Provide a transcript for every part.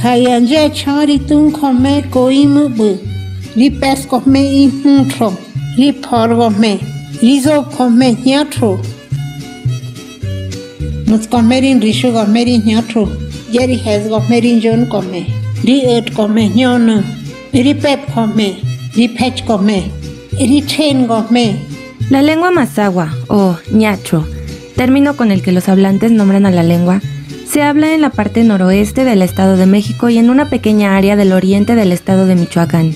Hayanja chari tun come koimu bu. Ripes come inhuntro. Ripor come. Rizo come nyatro. Mus comerin rishu comerin nyatro. Jerry has comerin jon come. Ri come nyono. Ripep come. Ripech come. Richen come. La lengua mazahua, o ñatro, término con el que los hablantes nombran a la lengua, se habla en la parte noroeste del Estado de México y en una pequeña área del oriente del Estado de Michoacán.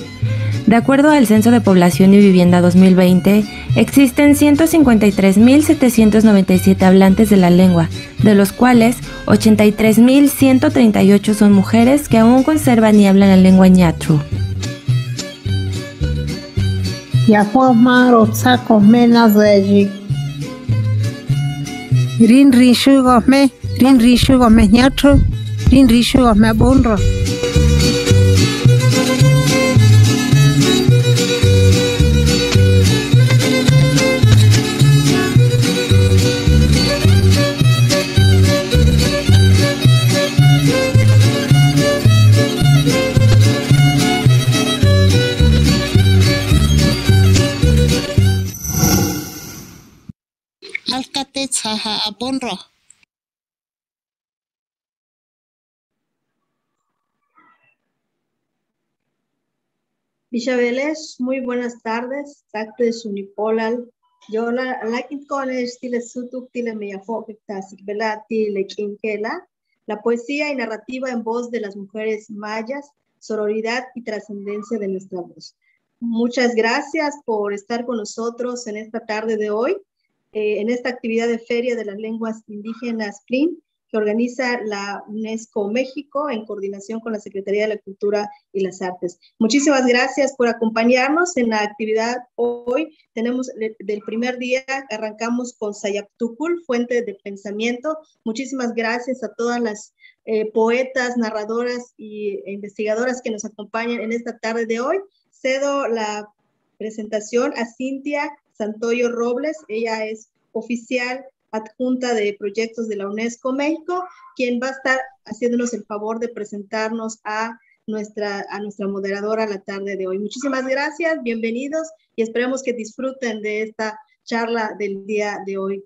De acuerdo al Censo de Población y Vivienda 2020, existen 153.797 hablantes de la lengua, de los cuales 83.138 son mujeres que aún conservan y hablan la lengua ñatro. Yahoma rotsa come nazeji. Rin rishu come nyatro. Rin rishu come bonro. Alcate tsaha abonro. Bishabeles, muy buenas tardes. Tacte Sunipolal. Yo la con stile sutuk tile meyafok tasik velati le quinkela. La poesía y narrativa en voz de las mujeres mayas, sororidad y trascendencia de nuestra voz. Muchas gracias por estar con nosotros en esta tarde de hoy. En esta actividad de Feria de las Lenguas Indígenas PLIN, que organiza la UNESCO México en coordinación con la Secretaría de la Cultura y las Artes. Muchísimas gracias por acompañarnos en la actividad hoy. Tenemos del primer día, arrancamos con Sayaptukul, fuente de pensamiento. Muchísimas gracias a todas las poetas, narradoras e investigadoras que nos acompañan en esta tarde de hoy. Cedo la presentación a Cintia Santoyo Robles. Ella es oficial adjunta de proyectos de la UNESCO México, quien va a estar haciéndonos el favor de presentarnos a nuestra moderadora la tarde de hoy. Muchísimas gracias, bienvenidos y esperemos que disfruten de esta charla del día de hoy.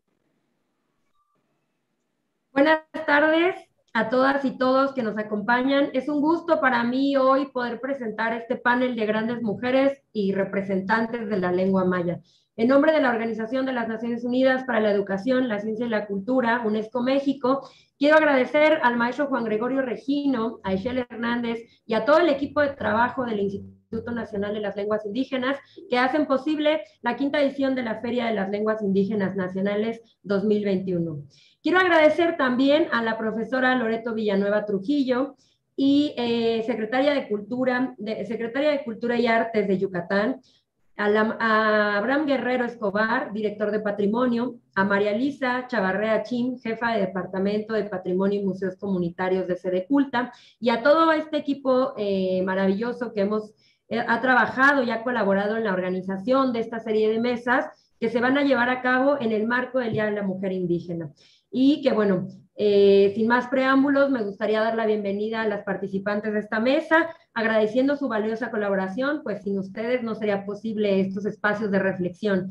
Buenas tardes a todas y todos que nos acompañan. Es un gusto para mí hoy poder presentar este panel de grandes mujeres y representantes de la lengua maya. En nombre de la Organización de las Naciones Unidas para la Educación, la Ciencia y la Cultura, UNESCO México, quiero agradecer al maestro Juan Gregorio Regino, a Ishel Hernández y a todo el equipo de trabajo del Instituto Nacional de las Lenguas Indígenas que hacen posible la quinta edición de la Feria de las Lenguas Indígenas Nacionales 2021. Quiero agradecer también a la profesora Loreto Villanueva Trujillo y secretaria de Cultura y Artes de Yucatán, a Abraham Guerrero Escobar, director de Patrimonio, a María Lisa Chavarrea Chim, jefa de Departamento de Patrimonio y Museos Comunitarios de Sede Culta, y a todo este equipo maravilloso que ha trabajado y ha colaborado en la organización de esta serie de mesas que se van a llevar a cabo en el marco del Día de la Mujer Indígena. Y que bueno, sin más preámbulos, me gustaría dar la bienvenida a las participantes de esta mesa, agradeciendo su valiosa colaboración, pues sin ustedes no sería posible estos espacios de reflexión.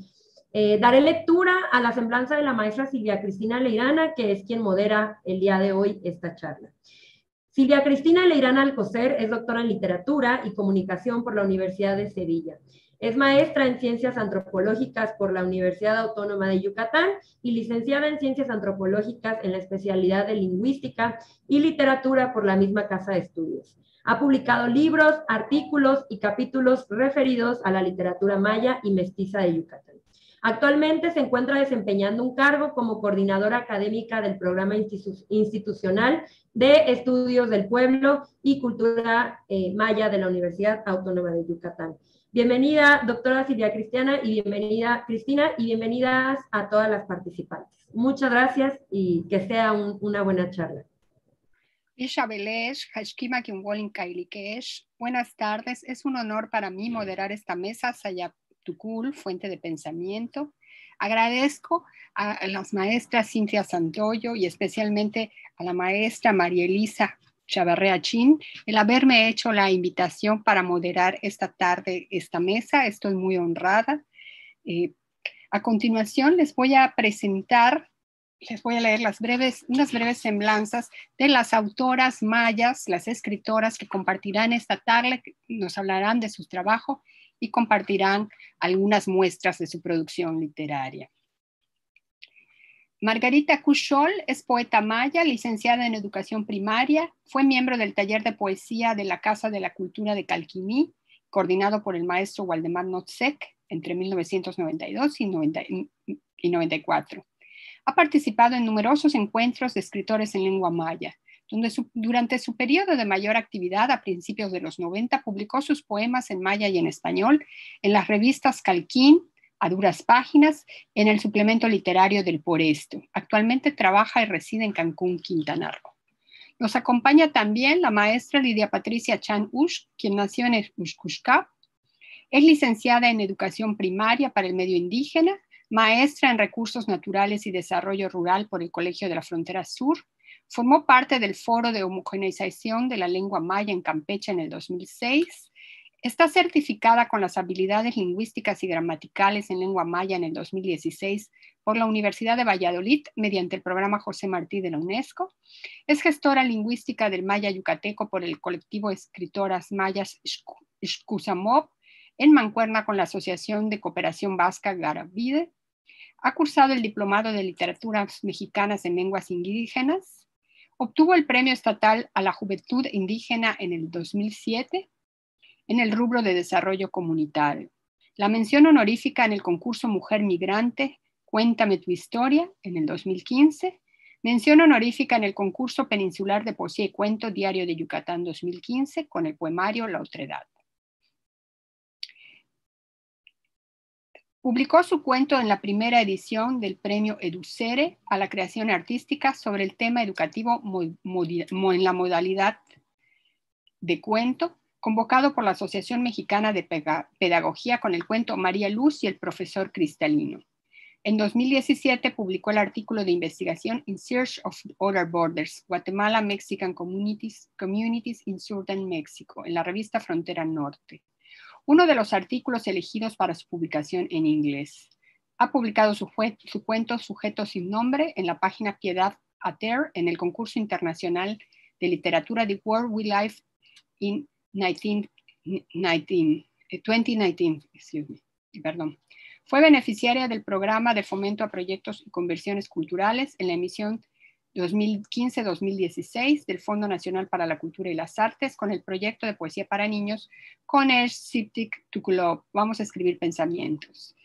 Daré lectura a la semblanza de la maestra Silvia Cristina Leirana, que es quien modera el día de hoy esta charla. Silvia Cristina Leirana Alcocer es doctora en Literatura y Comunicación por la Universidad de Sevilla. Es maestra en Ciencias Antropológicas por la Universidad Autónoma de Yucatán y licenciada en Ciencias Antropológicas en la especialidad de Lingüística y Literatura por la misma Casa de Estudios. Ha publicado libros, artículos y capítulos referidos a la literatura maya y mestiza de Yucatán. Actualmente se encuentra desempeñando un cargo como coordinadora académica del Programa Institucional de Estudios del Pueblo y Cultura Maya de la Universidad Autónoma de Yucatán. Bienvenida, doctora Silvia Cristina, y bienvenidas a todas las participantes. Muchas gracias y que sea una buena charla. Buenas tardes, es un honor para mí moderar esta mesa Sayaptukul, fuente de pensamiento. Agradezco a las maestras Cintia Santoyo y especialmente a la maestra María Elisa Chavarría Chin, el haberme hecho la invitación para moderar esta tarde esta mesa. Estoy muy honrada. A continuación les voy a presentar, les voy a leer unas breves semblanzas de las autoras mayas, las escritoras que compartirán esta tarde, que nos hablarán de su trabajo y compartirán algunas muestras de su producción literaria. Margarita Cushol es poeta maya, licenciada en educación primaria, fue miembro del taller de poesía de la Casa de la Cultura de Calquiní, coordinado por el maestro Waldemar Notzek entre 1992 y 94. Ha participado en numerosos encuentros de escritores en lengua maya, donde durante su periodo de mayor actividad a principios de los 90 publicó sus poemas en maya y en español en las revistas Calquín, A Duras Páginas, en el suplemento literario del Por Esto. Actualmente trabaja y reside en Cancún, Quintana Roo. Nos acompaña también la maestra Lidia Patricia Chan Ush, quien nació en Uxcuxcap. Es licenciada en educación primaria para el medio indígena, maestra en recursos naturales y desarrollo rural por el Colegio de la Frontera Sur. Formó parte del Foro de Homogeneización de la Lengua Maya en Campeche en el 2006. Está certificada con las habilidades lingüísticas y gramaticales en lengua maya en el 2016 por la Universidad de Valladolid mediante el programa José Martí de la UNESCO. Es gestora lingüística del maya yucateco por el colectivo Escritoras Mayas Xcusamop, en mancuerna con la Asociación de Cooperación Vasca Garavide. Ha cursado el Diplomado de Literaturas Mexicanas en Lenguas Indígenas. Obtuvo el Premio Estatal a la Juventud Indígena en el 2007 en el rubro de desarrollo comunitario. La mención honorífica en el concurso Mujer Migrante, Cuéntame tu historia, en el 2015. Mención honorífica en el concurso peninsular de poesía y cuento Diario de Yucatán 2015 con el poemario La Otredad. Publicó su cuento en la primera edición del premio Educere a la creación artística sobre el tema educativo en la modalidad de cuento, convocado por la Asociación Mexicana de Pedagogía con el cuento María Luz y el profesor Cristalino. En 2017 publicó el artículo de investigación In Search of Other Borders, Guatemala Mexican Communities in Southern Mexico, en la revista Frontera Norte. Uno de los artículos elegidos para su publicación en inglés. Ha publicado su cuento Sujeto sin nombre en la página Piedad Ater en el concurso internacional de literatura The World We Live in 2019. Fue beneficiaria del programa de fomento a proyectos y conversiones culturales en la emisión 2015-2016 del Fondo Nacional para la Cultura y las Artes con el proyecto de poesía para niños con el Siptik Tukulov, Vamos a escribir pensamientos.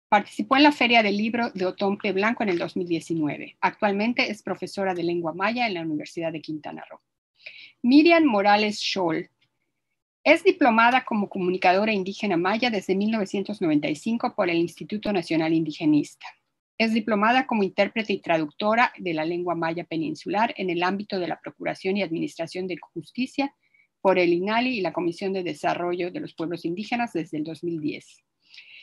Participó en la Feria del Libro de Otompe Blanco en el 2019. Actualmente es profesora de lengua maya en la Universidad de Quintana Roo. Miriam Morales Scholl es diplomada como comunicadora indígena maya desde 1995 por el Instituto Nacional Indigenista. Es diplomada como intérprete y traductora de la lengua maya peninsular en el ámbito de la Procuración y Administración de Justicia por el INALI y la Comisión de Desarrollo de los Pueblos Indígenas desde el 2010.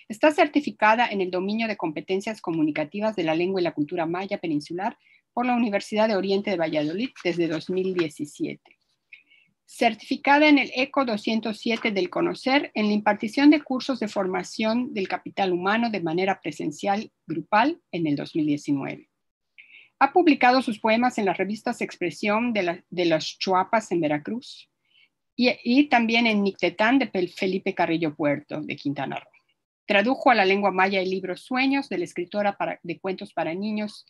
Está certificada en el dominio de competencias comunicativas de la lengua y la cultura maya peninsular por la Universidad de Oriente de Valladolid desde 2017. Certificada en el ECO 207 del Conocer en la impartición de cursos de formación del capital humano de manera presencial grupal en el 2019. Ha publicado sus poemas en las revistas Expresión de las Chuapas en Veracruz y también en Nictetán de Felipe Carrillo Puerto de Quintana Roo. Tradujo a la lengua maya el libro Sueños de la escritora de cuentos para niños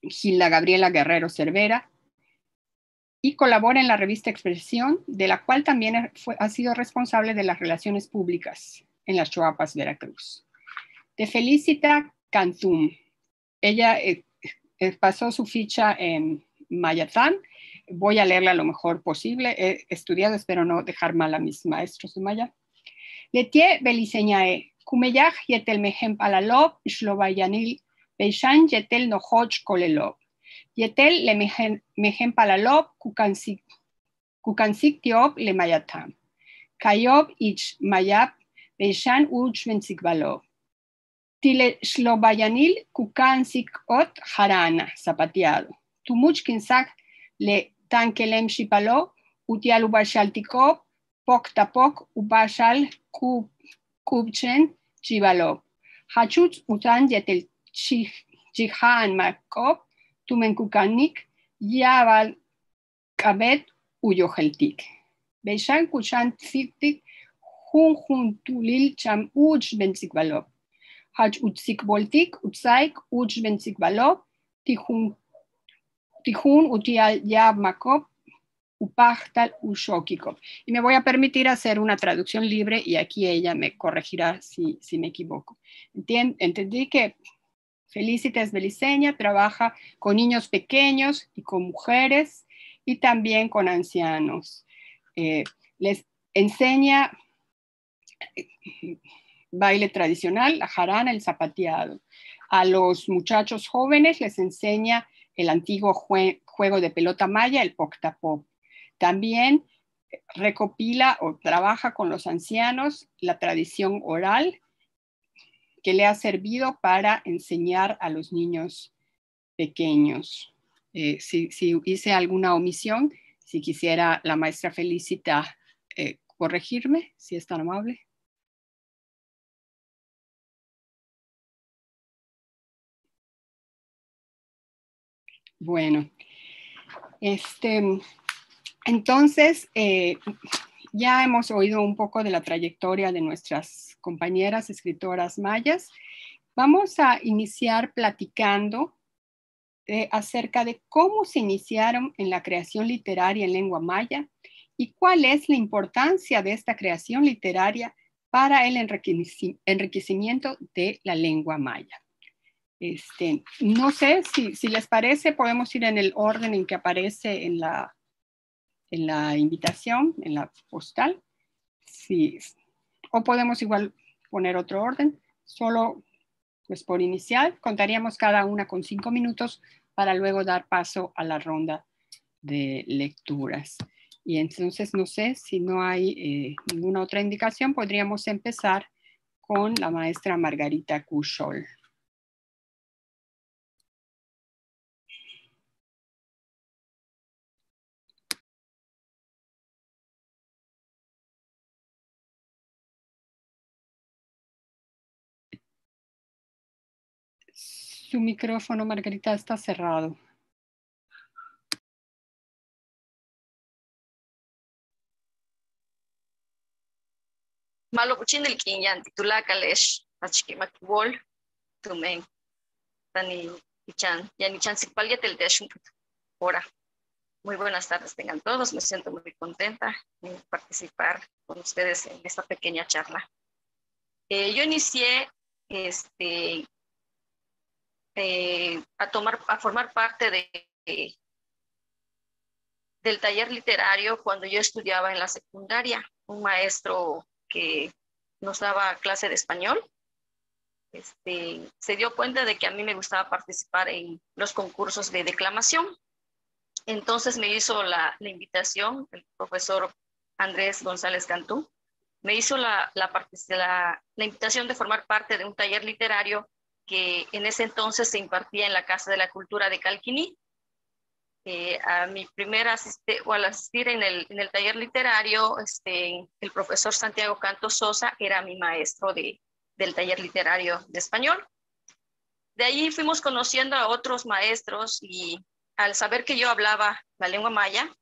Gilda Gabriela Guerrero Cervera, y colabora en la revista Expresión, de la cual también ha sido responsable de las relaciones públicas en las Chuapas, Veracruz. De Felicita Cantum. Ella pasó su ficha en Mayatán. Voy a leerla lo mejor posible. He estudiado, espero no dejar mal a mis maestros de maya. Letie Beliseñae, Kumeyaj yetel mehem palalob, Shlobayanil, Beishan yetel nohoch kolelob. Yetel le mehem palalob, kukansik tiob le mayatam. Kayob ich mayab, Beishan uch vensikbalob. Tile Shlobayanil, kukansik ot harana, zapateado. Tumuch kinsak le tankelem shipalo, utial ubashal tikop, pok tapok, ubashal kubchen chivalo. Hachut utan yetel chihan makop, tumenkukanik, yaval kabet uyoheltik. Beishan kuchan tziktik, hun tulil cham uch benzikvalop. Hach utsik voltik, utsaik, uch benzikvalop, tijun utial yab makop, upachtal ushokikop. Y me voy a permitir hacer una traducción libre y aquí ella me corregirá si me equivoco. Entendí que Felicitas Beliceña trabaja con niños pequeños y con mujeres y también con ancianos. Les enseña baile tradicional, la jarana, el zapateado. A los muchachos jóvenes les enseña el antiguo juego de pelota maya, el poctapó. También recopila o trabaja con los ancianos la tradición oral que le ha servido para enseñar a los niños pequeños. Si hice alguna omisión, si quisiera la maestra Felicita corregirme, si es tan amable. Bueno, entonces ya hemos oído un poco de la trayectoria de nuestras compañeras escritoras mayas. Vamos a iniciar platicando acerca de cómo se iniciaron en la creación literaria en lengua maya y cuál es la importancia de esta creación literaria para el enriquecimiento de la lengua maya. No sé si les parece, podemos ir en el orden en que aparece en la invitación, en la postal. Sí. O podemos igual poner otro orden, solo pues por inicial. Contaríamos cada una con 5 minutos para luego dar paso a la ronda de lecturas. Y entonces no sé si no hay ninguna otra indicación, podríamos empezar con la maestra Margarita Cushol. Su micrófono, Margarita, está cerrado. Malo kuchin del kinyan titula kalesh achkimakibol tumen tani ichan yanichan sikpalia tel desh hora. Muy buenas tardes tengan todos, me siento muy contenta de participar con ustedes en esta pequeña charla. Yo inicié a formar parte del taller literario cuando yo estudiaba en la secundaria. Un maestro que nos daba clase de español se dio cuenta de que a mí me gustaba participar en los concursos de declamación. Entonces me hizo la invitación, el profesor Andrés González Cantú, me hizo la invitación de formar parte de un taller literario que en ese entonces se impartía en la Casa de la Cultura de Calquiní. A mi primera al asistir en el taller literario, el profesor Santiago Canto Sosa era mi maestro del taller literario de español. De ahí fuimos conociendo a otros maestros y al saber que yo hablaba la lengua maya,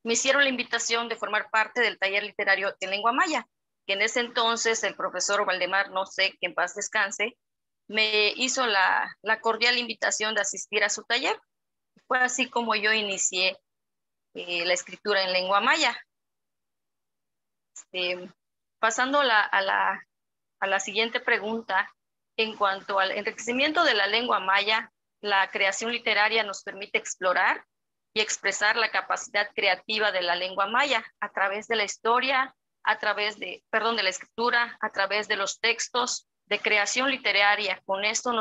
me hicieron la invitación de formar parte del taller literario de lengua maya, que en ese entonces el profesor Waldemar Notzek, que en paz descanse, me hizo la cordial invitación de asistir a su taller. Fue así como yo inicié la escritura en lengua maya. Pasando a la siguiente pregunta, en cuanto al enriquecimiento de la lengua maya, la creación literaria nos permite explorar y expresar la capacidad creativa de la lengua maya a través de la historia, a través de la escritura, a través de los textos de creación literaria. Con esto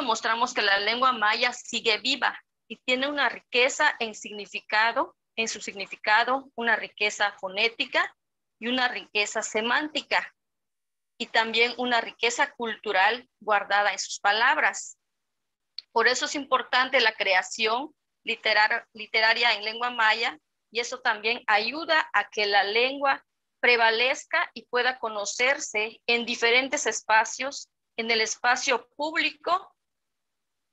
mostramos que la lengua maya sigue viva y tiene una riqueza en su significado, una riqueza fonética y una riqueza semántica, y también una riqueza cultural guardada en sus palabras. Por eso es importante la creación literaria en lengua maya, y eso también ayuda a que la lengua prevalezca y pueda conocerse en diferentes espacios, en el espacio público,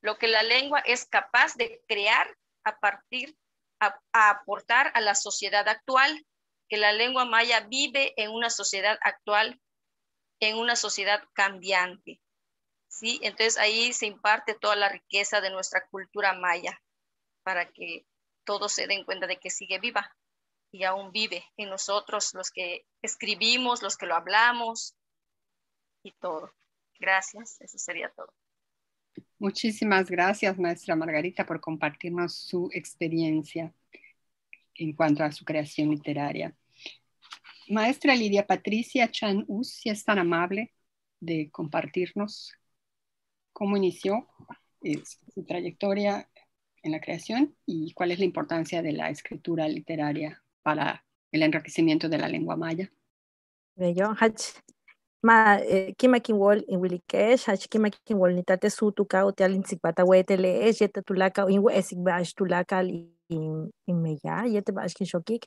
lo que la lengua es capaz de crear a aportar a la sociedad actual, que la lengua maya vive en una sociedad actual, en una sociedad cambiante, ¿sí? Entonces ahí se imparte toda la riqueza de nuestra cultura maya para que todos se den cuenta de que sigue viva y aún vive en nosotros, los que escribimos, los que lo hablamos y todo. Gracias, eso sería todo. Muchísimas gracias, maestra Margarita, por compartirnos su experiencia en cuanto a su creación literaria. Maestra Lidia Patricia Chan Us, si es tan amable de compartirnos cómo inició su trayectoria en la creación y cuál es la importancia de la escritura literaria para el enriquecimiento de la lengua maya. Kima kinwol in Wilikesh, hach kima kinwol nitate sutuka utialin sikbata wetele yete tulaka in wesik bash tulaka in meya yete bash kishokik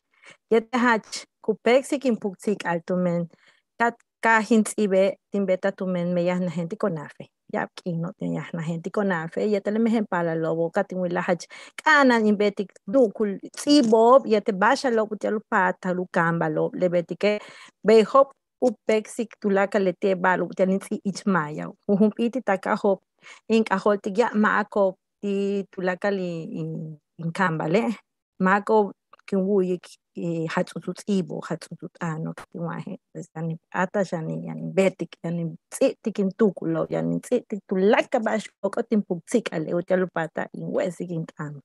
yete hach kupeksik in puksik altumen kat kahins ibe timbeta tumen meya na gente konafe ya kino teya na gente konafe yete le mejen para lobo katinwila hach kana imbetik dukul sibob yete basha lob utialu pata lukamba lob lebetike behop upeksik tulaka lete balu tianitsi ichmaya uhumpiti takahop in kaholtigia maako ti tulaka li in kambale maako kinwuyi hatsutut ibo hatsutut ano kiwahe yani ata yani betik yani tsitik in tukulo yani tsitik tulaka bash okotin puksik ale utalupata in wesik in kamba.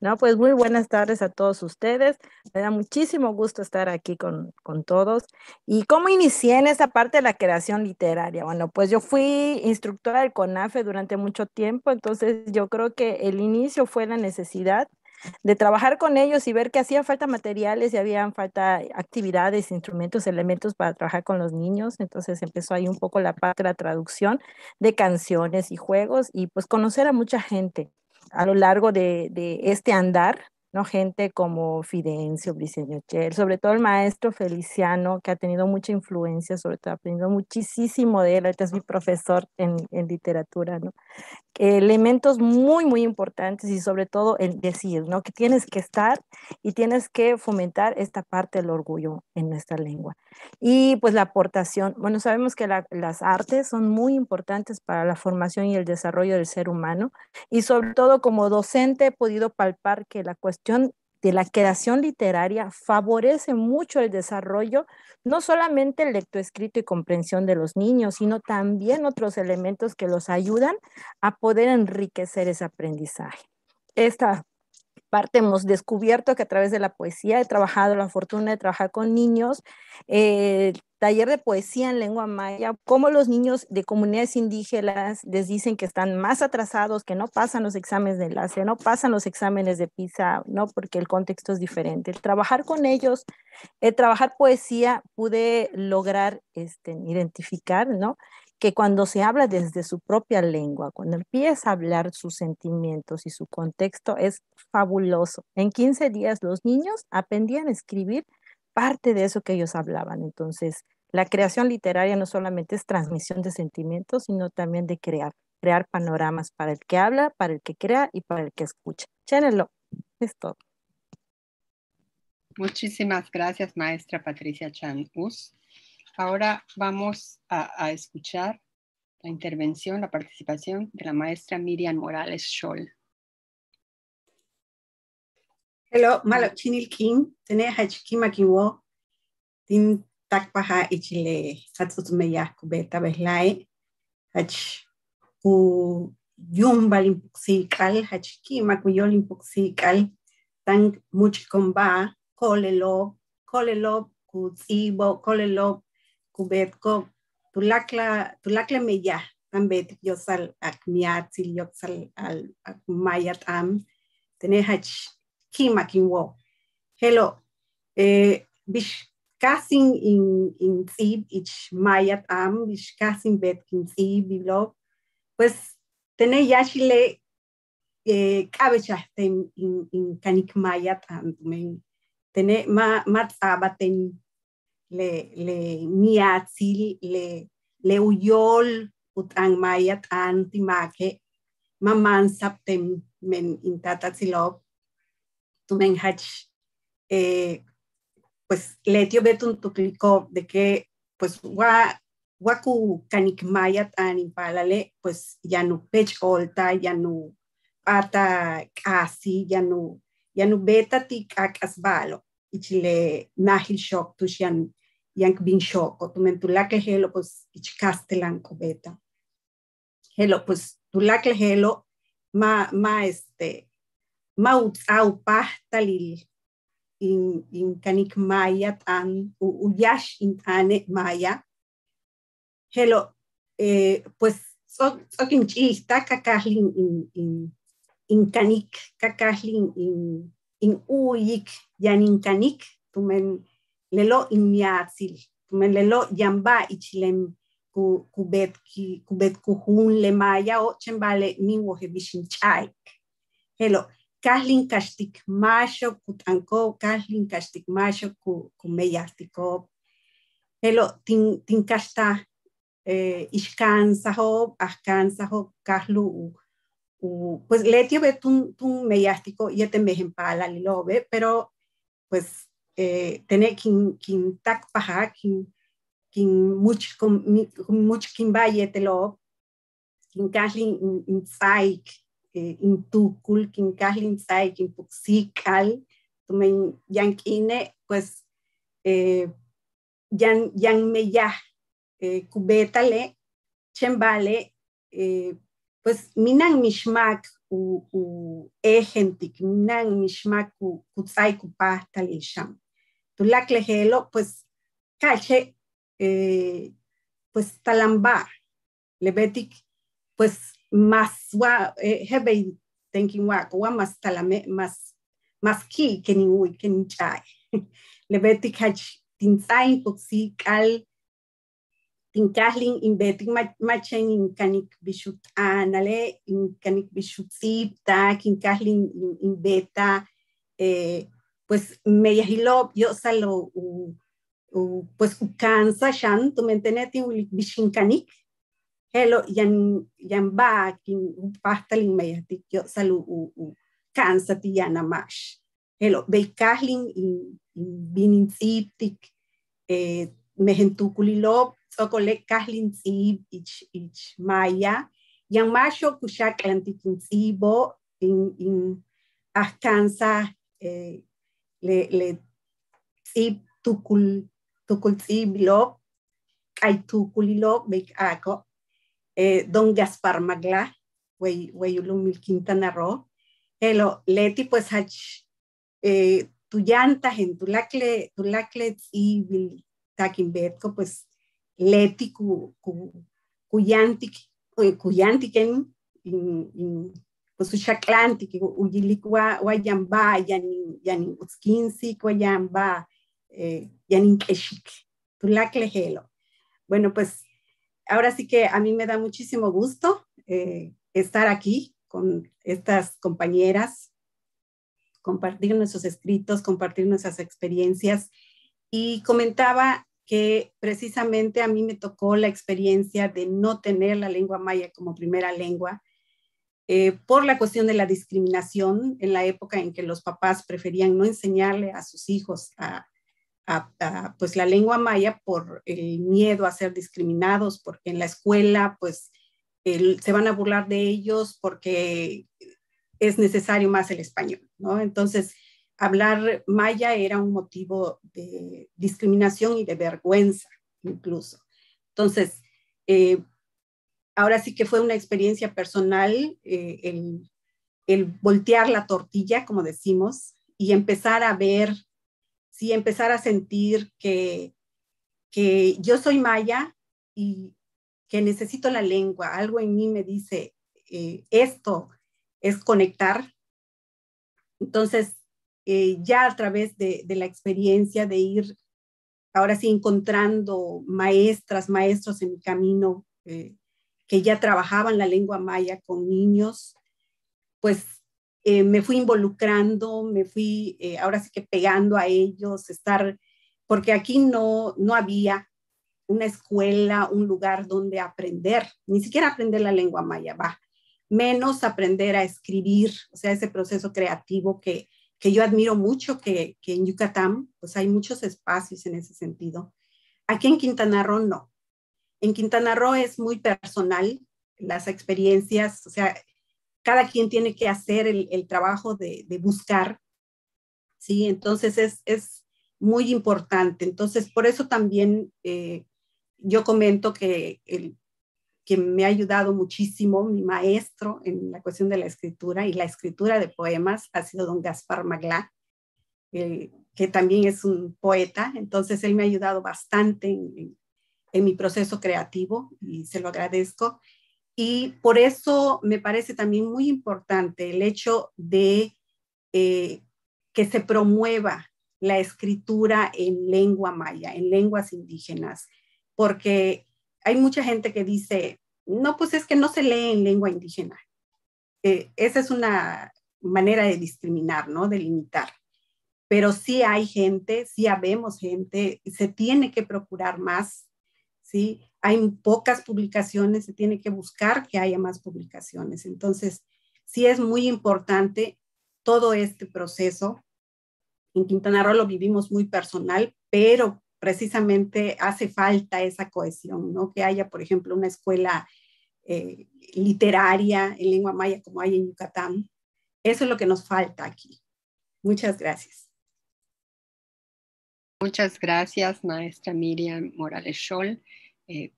No, pues muy buenas tardes a todos ustedes. Me da muchísimo gusto estar aquí con todos. ¿Y cómo inicié en esa parte de la creación literaria? Bueno, pues yo fui instructora del CONAFE durante mucho tiempo, entonces yo creo que el inicio fue la necesidad de trabajar con ellos y ver que hacían falta materiales y habían falta actividades, instrumentos, elementos para trabajar con los niños. Entonces empezó ahí un poco la parte de la traducción de canciones y juegos y pues conocer a mucha gente a lo largo de este andar, ¿no? Gente como Fidencio, Briceño Chel, sobre todo el maestro Feliciano, que ha tenido mucha influencia, sobre todo ha aprendido muchísimo de él, ahorita es mi profesor en literatura, ¿no? Elementos muy, muy importantes y sobre todo el decir, ¿no? Que tienes que estar y tienes que fomentar esta parte del orgullo en nuestra lengua. Y pues la aportación, bueno, sabemos que las artes son muy importantes para la formación y el desarrollo del ser humano y sobre todo como docente he podido palpar que la cuestión de la creación literaria favorece mucho el desarrollo, no solamente el lectoescrito y comprensión de los niños, sino también otros elementos que los ayudan a poder enriquecer ese aprendizaje. Esta parte hemos descubierto que a través de la poesía he trabajado, la fortuna de trabajar con niños, taller de poesía en lengua maya, cómo los niños de comunidades indígenas les dicen que están más atrasados, que no pasan los exámenes de enlace, no pasan los exámenes de PISA, ¿no? Porque el contexto es diferente. El trabajar con ellos, trabajar poesía, pude lograr identificar, ¿no? Que cuando se habla desde su propia lengua, cuando empieza a hablar sus sentimientos y su contexto, es fabuloso. En 15 días los niños aprendían a escribir parte de eso que ellos hablaban. Entonces, la creación literaria no solamente es transmisión de sentimientos, sino también de crear panoramas para el que habla, para el que crea y para el que escucha. Chénelo, es todo. Muchísimas gracias, maestra Patricia Chan Us. Ahora vamos a escuchar la intervención, la participación de la maestra Miriam Morales Scholl. Hello, malo chinil king, tene hachikima kiwo, tin takpaha ichile, hatsutumeya kubeta behlai, hach ku yumba limpuksikal, hachikima ku yolimpuksikal, tan muchikomba, kolelo, ku tsibo, kolelo, kubetko, tulakla meya, tambet yosal akmiatil yoksal al akmayat am, tene hach Kima Kinwo. Hello. Bish casting in Zib, ich Mayat Am, bish casting bet in Zib, Bilo. Pues, tene yachile cabechastem in canik maya tantumen tene mat abaten le miatzil le uyol utang maya tantimake maman saptem men intatatzilop tumen hach pues letio betun tukliko de que pues waku canik maya tanimpalale pues ya no pech olta ya no ata casi ya no beta ti asbalo ichile nahil shock tushan yank bin shock o tumentulake helo pues ich castelan beta helo pues tulake helo ma utsau pahtalil in canik maya tan uyash intane maya helo pues sokin chista kakahlin in canik kakahlin in uyik yanin canik tumen lelo in miatzil tumen lelo yamba ichilem kubet kuhun le maya o chembale min wohebishin chaik helo kahlin kastik masho kutanko kahlin kastik masho ku meyastiko helo tin kasta ishkansaho ahkansaho kahlu pues letio ve tun meyástico y este mejempala lilobe pero pues tener kin tak paja kin much kin valle telo kin kahlin in saik in tukul kin kahlin saik in puxikal tumen yankine pues yan meya kubetale chembale pues minan mishmak ejentik minan mishmak kutsai kupahta lisham tulak lehelo pues calche pues talamba lebetik pues más hebei thinking wa más talame más ki kenin chai lebetik hach tinsai puxi kal tinkahlin in betik machen in kanik bishut anale in kanik bishut sipta kinkahlin in beta pues meyahilo yo salo pues ukansa shan tu menteneti bishin kanik helo yan ba kin pastalin meyatik yo salo kansa ti yana mash helo beikahlin in binin siptik mehentukulilo sokole kahlin tsib ich maya yang masho kushak lantikin tsibo in ahkansa le tsib tukul tsib lo kay tukulilo bek ako don Gaspar Magla weyulum Quintana Roo helo leti pues hach tuyanta hen tulakle tsibil takin betko pues leti kuyantiken in pues ushaklantik uyilik wa yamba yanin utskinsi kwa yamba yanin keshik tulakle helo. Bueno, pues ahora sí que a mí me da muchísimo gusto estar aquí con estas compañeras, compartir nuestros escritos, compartir nuestras experiencias y comentaba que precisamente a mí me tocó la experiencia de no tener la lengua maya como primera lengua por la cuestión de la discriminación en la época en que los papás preferían no enseñarle a sus hijos pues la lengua maya por el miedo a ser discriminados, porque en la escuela pues se van a burlar de ellos porque es necesario más el español, ¿no? Entonces, hablar maya era un motivo de discriminación y de vergüenza incluso. Entonces, ahora sí que fue una experiencia personal el voltear la tortilla, como decimos, y empezar a ver, sí, empezar a sentir que yo soy maya y que necesito la lengua. Algo en mí me dice, esto es conectar. Entonces, ya a través de la experiencia de ir, ahora sí, encontrando maestros en mi camino que ya trabajaban la lengua maya con niños, pues me fui involucrando, me fui ahora sí que pegando a ellos, porque aquí no había una escuela, un lugar donde aprender, ni siquiera aprender la lengua maya, menos aprender a escribir, o sea, ese proceso creativo que yo admiro mucho, que en Yucatán, pues hay muchos espacios en ese sentido. Aquí en Quintana Roo no. En Quintana Roo es muy personal las experiencias, o sea, cada quien tiene que hacer el trabajo de buscar, ¿sí? Entonces es muy importante. Entonces, por eso también yo comento que me ha ayudado muchísimo mi maestro en la cuestión de la escritura y la escritura de poemas ha sido don Gaspar Maglá, que también es un poeta. Entonces, él me ha ayudado bastante en mi proceso creativo y se lo agradezco. Y por eso me parece también muy importante el hecho de que se promueva la escritura en lengua maya, en lenguas indígenas, porque hay mucha gente que dice, no, pues es que no se lee en lengua indígena. Esa es una manera de discriminar, ¿no? De limitar. Pero sí hay gente, sí habemos gente, se tiene que procurar más, ¿sí? Hay pocas publicaciones, se tiene que buscar que haya más publicaciones. Entonces, sí es muy importante todo este proceso. En Quintana Roo lo vivimos muy personal, pero precisamente hace falta esa cohesión, ¿no? Que haya, por ejemplo, una escuela literaria en lengua maya como hay en Yucatán. Eso es lo que nos falta aquí. Muchas gracias. Muchas gracias, maestra Miriam Morales Scholl.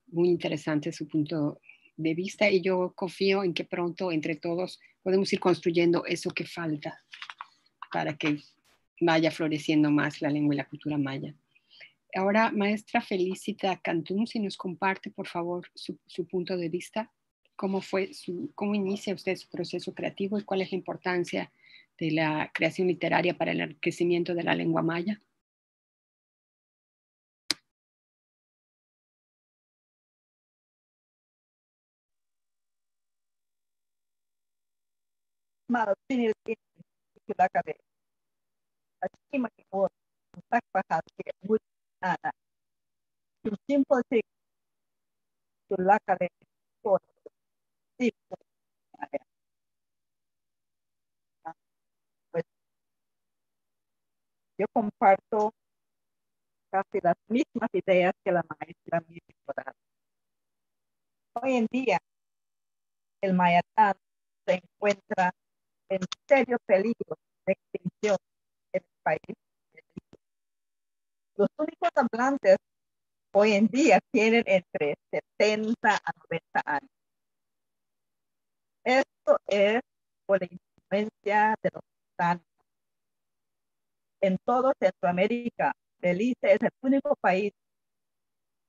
Muy interesante su punto de vista y yo confío en que pronto entre todos podemos ir construyendo eso que falta para que vaya floreciendo más la lengua y la cultura maya. Ahora, maestra Felicita Cantún, si nos comparte, por favor, su punto de vista. ¿Cómo inicia usted su proceso creativo y cuál es la importancia de la creación literaria para el enriquecimiento de la lengua maya? Pues yo comparto casi las mismas ideas que la maestra Miriam Morales. Hoy en día, el mayatán se encuentra en serio peligro de extinción en el país. Los únicos hablantes hoy en día tienen entre 70 a 90 años. Esto es por la influencia de los hispanos. En todo Centroamérica, Belice es el único país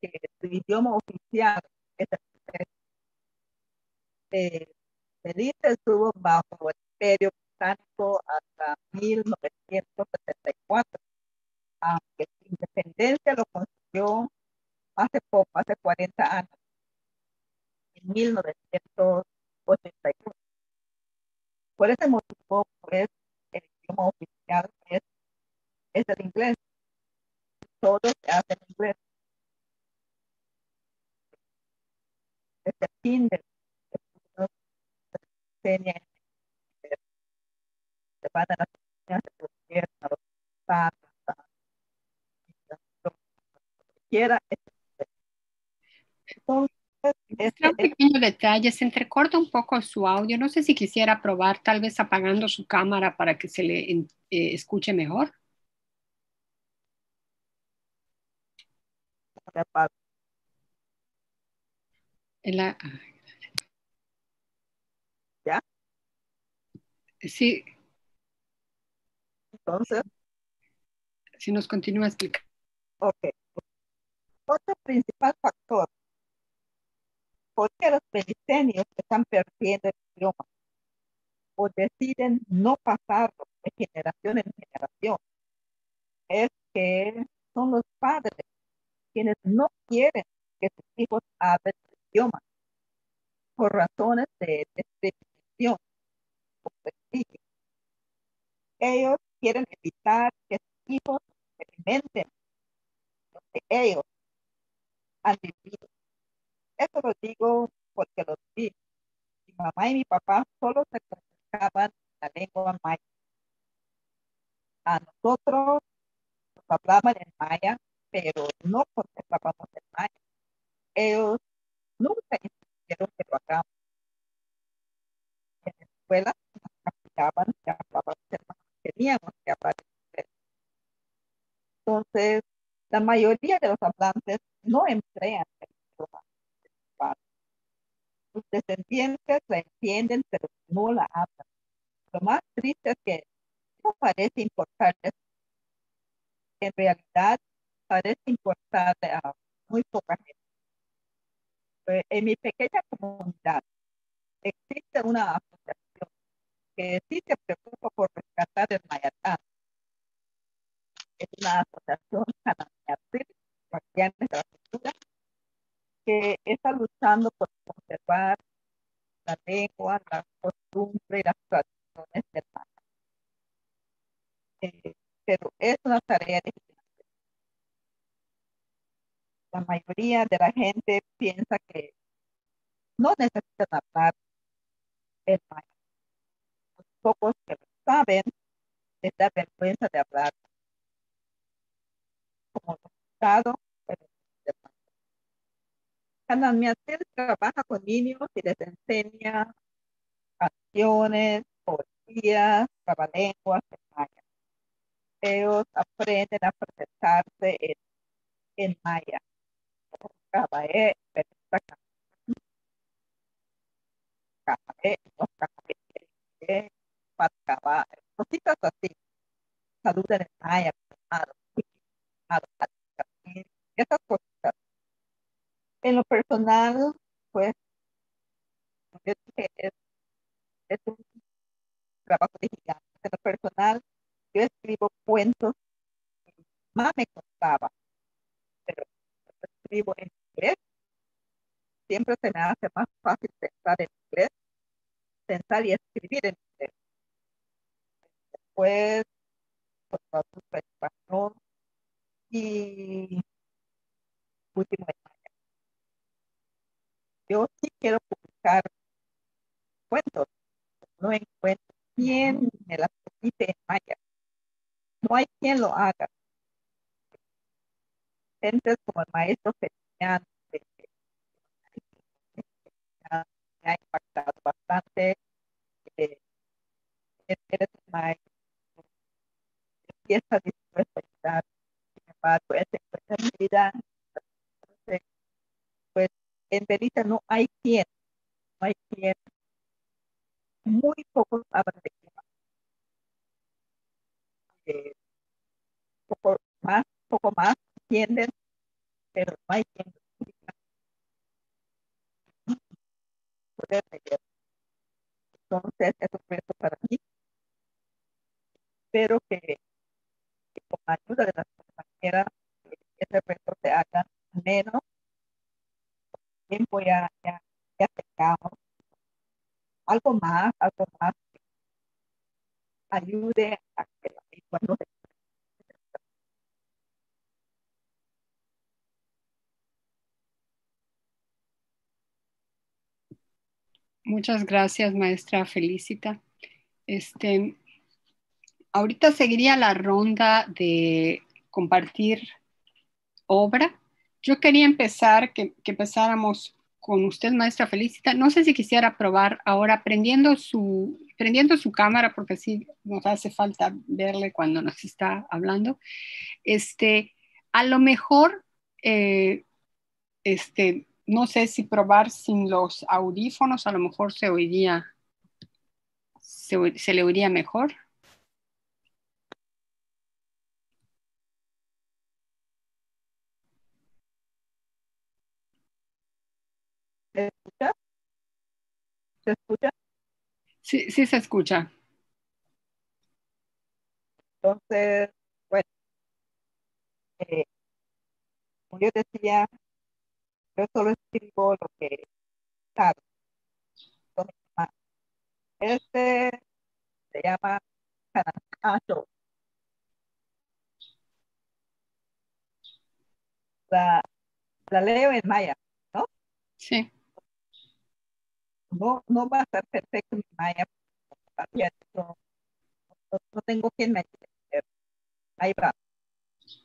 que su idioma oficial es el inglés. Belice estuvo bajo el Imperio Británico hasta 1974, aunque su independencia lo consiguió hace poco, hace 40 años, en 1981. Por ese motivo, pues, el idioma oficial es el inglés. Todo se hace en inglés. Desde el kinder, se enseña en inglés. Se van a las enseñanzas de gobierno, a los estados, lo que quiera. Entonces, Un pequeño detalle, se entrecorta un poco su audio. No sé si quisiera probar, tal vez apagando su cámara para que se le escuche mejor. ¿Ya? Sí. Entonces, si nos continúa explicando. Ok. Otro principal factor por qué los belicenios están perdiendo el idioma o deciden no pasarlo de generación en generación es que son los padres quienes no quieren que sus hijos hablen el idioma por razones de discriminación o prestigio. ellos quieren evitar que sus hijos experimenten lo que ellos han vivido. Eso lo digo porque lo vi. Mi mamá y mi papá solo se comunicaban la lengua maya. A nosotros nos hablaban en maya, pero no contestábamos en maya. Ellos nunca insistieron que lo hagamos. En la escuela nos castigaban que hablaban en maya. Teníamos que hablar en inglés. Entonces, la mayoría de los hablantes no emplean el idioma principal. Sus descendientes la entienden, pero no la hablan. Lo más triste es que no parece importarles. En realidad, parece importarle a muy poca gente. En mi pequeña comunidad existe una asociación que sí se preocupa por rescatar el Mayatán. Es una asociación cananeatil, guardianes de la cultura, que está luchando por conservar la lengua, la costumbre y las tradiciones del Maya. Pero es una tarea difícil. La mayoría de la gente piensa que no necesitan hablar el Maya. Los pocos que lo saben les da vergüenza de hablar como resultado. Cananmeatel trabaja con niños y les enseña canciones, poesías, trabalenguas en maya. Ellos aprenden a presentarse en maya. Cabaé, patcaba, cositas así. Saludan en maya, esas cositas. En lo personal, pues, yo dije, es un trabajo de gigante. En lo personal, yo escribo cuentos que mi mamá me contaba, pero escribo en inglés. Siempre se me hace más fácil pensar en inglés, pensar y escribir en inglés. Después, pues, traduzco en español y último en maya. Yo sí quiero publicar cuentos, no encuentro quién me las publique en maya. No hay quien lo haga. Gentes como el maestro Feliciano, me ha impactado bastante. Eh, Eres un maestro y está dispuesto a ayudar. Sin embargo, ese encuentra en mi vida. Entonces, pues en Belice no hay quien, no hay quien. Muy pocos hablan de clima. Poco más entienden, pero no hay quien poder leer. Entonces, es un reto para mí. Espero que con la ayuda de las compañeras, ese reto se haga menos tiempo, ya tengamos algo más que ayude a que la lengua no se. Muchas gracias, maestra Felicita. Ahorita seguiría la ronda de compartir obra. Yo quería empezar, que empezáramos con usted, maestra Felicita. No sé si quisiera probar ahora prendiendo su cámara, porque así nos hace falta verle cuando nos está hablando. A lo mejor, no sé si probar sin los audífonos, a lo mejor se le oiría mejor. ¿Se escucha? ¿Se escucha? Sí, sí se escucha. Entonces, bueno, como yo decía, yo solo escribo lo que sabe. Este se llama aso. La leo en maya, ¿no? Sí. No va a estar perfecto mi maya, todavía no tengo quien me ayude. Ahí va,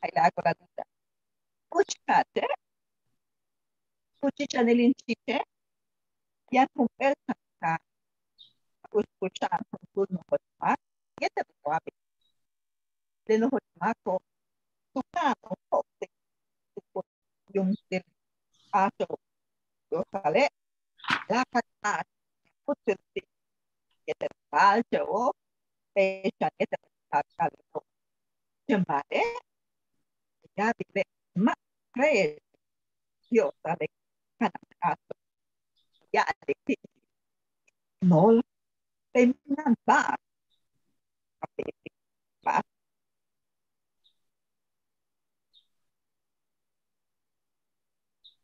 ahí la hago la duda. Puchate, puchicha del inchite, ya con el canta, escuchar con turno más, ya te lo hago. De no ko, tukano, hote, yung del aso, yo sale, la kata, putirti, ya te palcho, pecha, ya te palcho, jembate, ya vive, ma, cree, yo sale, kanakaso, ya de no, peminan ba, kapiti, ba,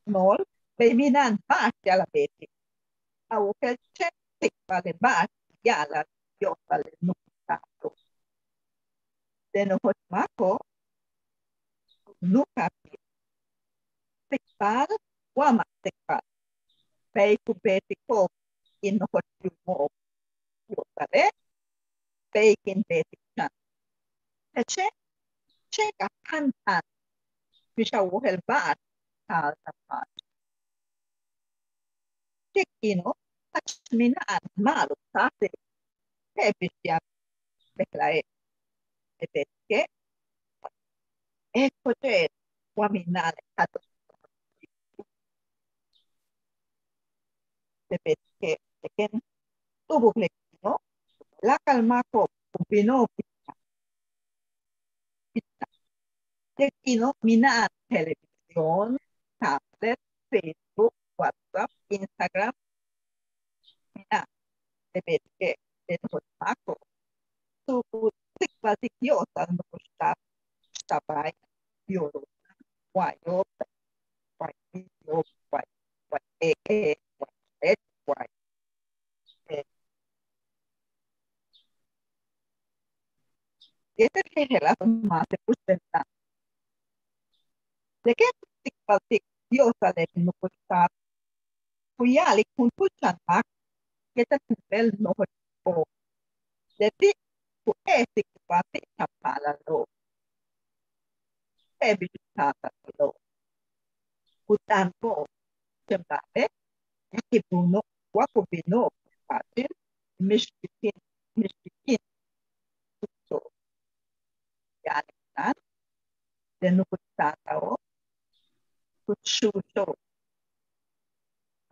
no, peminan ba, ya la beti, aunque chetik vale ba, ya la, yo sale, no, tato, de no mako, nunca tikpal, wama tikpal, pay kubeti ko, in no mo, yo sale, pay kin beti chan, eche, cheka hantan, bisha wohel bat, tal tapat, tekino, achminan, malu, tate, ebisya, beklae, ebetke, ekote, waminane, kato, ebetke, eken, tubo plekino, la calma ko, pino, pizza, tekino, minan, televisión, tablet, Facebook, WhatsApp, Instagram, minan, ebetke, mako, tu, tikyosa, no stop, sabay, yoro, wayo, wayo, wayo, wayo, este es el más de usted. De qué diosa de no puesta kuyali kun puchan mak kita nivel no o de ti ku esi ku pati kapala lo e bisata lo kutan po jembate ki puno waku bino pati mishkin mishkin so yani kan de no puesta o kuchucho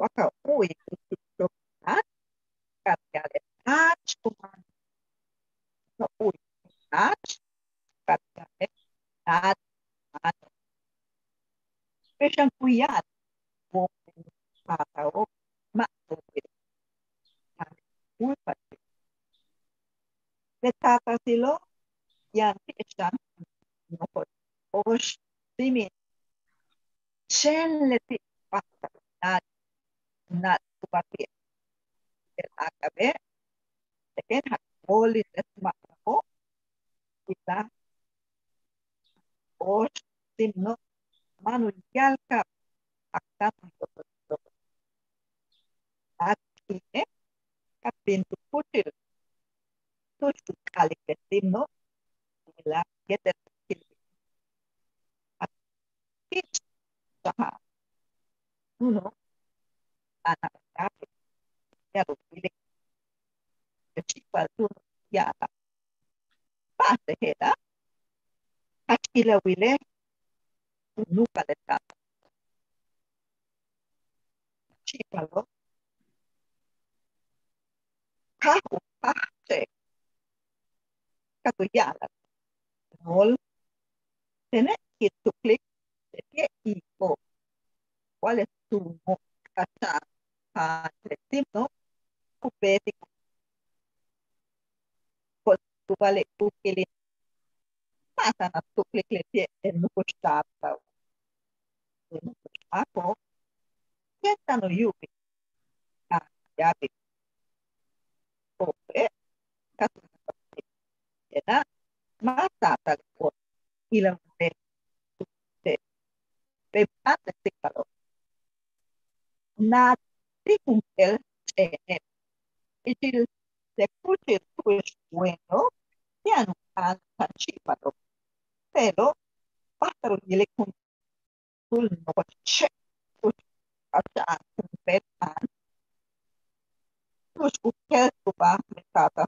waka ui kuchucho kan kaya touch kuman no ui touch kaya touch Peshan kuyat mo patao ma ulpa betata silo yan peshan no osh simi chenleti pasta na tupati el akabe teken hakoli desma ko kita osh simno manu yalka akta akine kapin tu putil tu kali ketimno la geter akit saha uno anak tapi ya pilih kecil tu ya pase heda akila wile nunca le tata chipalo kahu pase katuyala nol tener que tu clic de pie y o cuál es tu casa no cupete con tu vale tu que le pasa a tu clic le pie en no costata no ako kenta no yuki ya be o katu na más tata por y la de parte de calor. Nada de un el y si se escucha pues bueno, ya no han chipado, pero pájaro y le con tul no che, pues hasta un petan, pues usted va a tata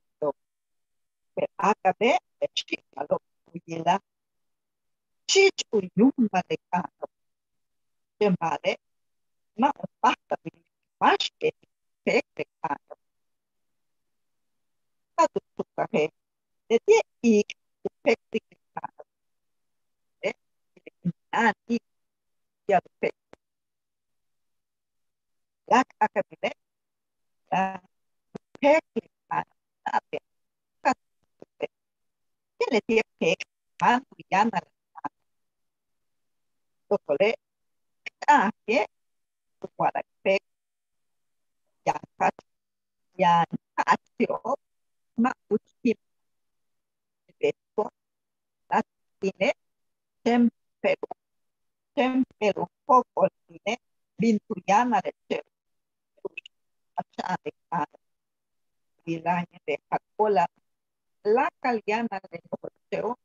pero acabe de chipado, y la chich uyuma de cano, de vale, ma basta más que de cano, a tu café, de tie y de cano, de y ya de la acabe la pek cano, ate, que le tie pek, cano, ya na tokole, que tu para pek, ya kat, ya katio, ma uchi beto, la tine, tempero, tempero, poco tine, vinturiana de chef, achane, vilanya de cacola, la caliana de nocheo,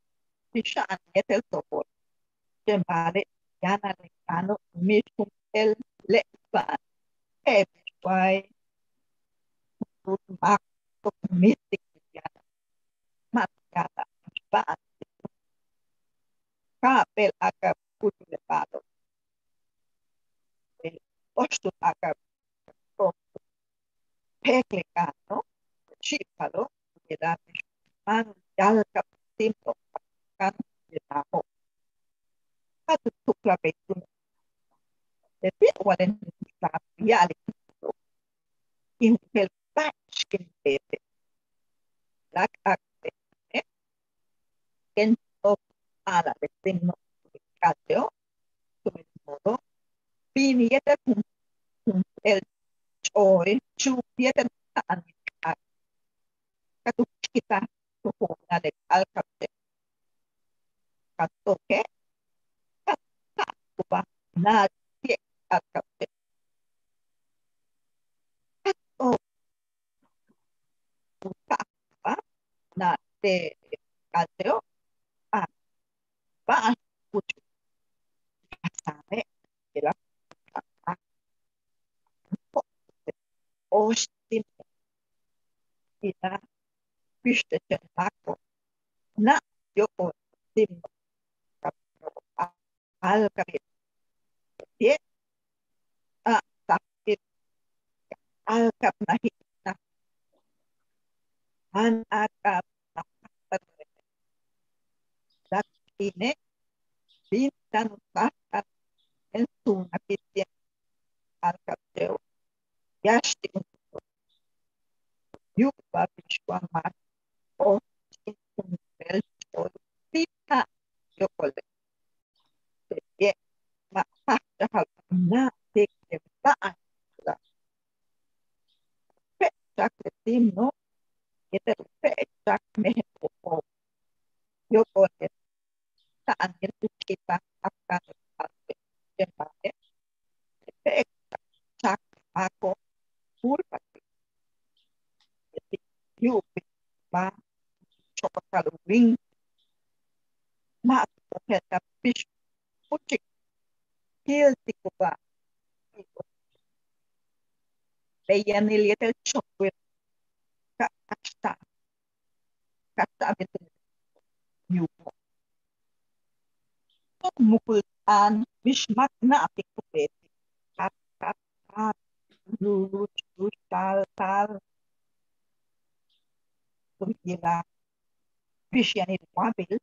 tishan el topor, llamare, yana de cano, mishum el lepan, guay, mak, mistik, yana, matkata, ban, kapel aka putu lepado, ostu aka peklecano, chipalo, yedame, man, yalka, timpo, kan, yedamo, patu tukla betun, de pit waden, la piali, in el patch in bebe, lak akte, en top ala de signo de cateo, come modo, viniete con el choy, chupiete tan katuchita, tuhona de alcate, katoke, katuba, nadie alcate, kato, kapa, na de cateo, a ba, pucho, sabe, de la ostin, ina, piste, mako, na, yo, sim, al kabit, ye, a, tapit, al kap na hit, na, an, akap, na, lakine, bintan, takat, en su, nakitya, al kapteo, yashti, yupa, pishwama, o, sin, bel, o, pita, yo, kole, ye, ma, pasta, hal, na, tik, ba, la, pe, chak, tim, no, ite, pe, chak, mehe, o, yo, kole, saan, itu, kita, akan, jembate, pe, chak, ako, pulpa, yupi, ba, chokal, ring, ma, peta, pish, puchik, kil, tikuba, veían el yetel chokwet, ka, asta, kata, betul, yupo, mukul, an, bishmak, na, tikupet, kat, kat, kat, lulus, lulus, tal, tal, gila, bisyan itu wabil,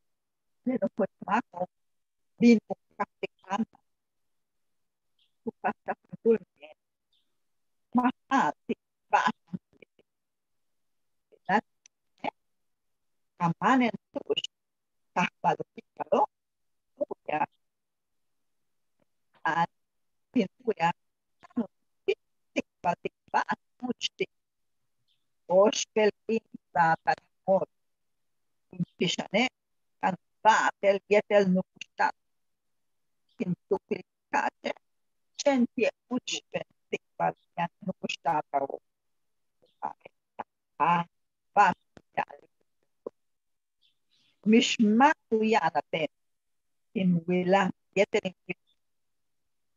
pero pues mako, bin, kaktikan, kupas, kapul, mas, ba, kamanen, terus, kahbal, kalau, ya, an, pintu ya, tik, batik, ba, musti, ospel, in, ba, mor, pisane, va del yetel nukusta kintukli kache chentie uchpen tikbal yan nukusta tao va mishma tuyana ten kinwila yetel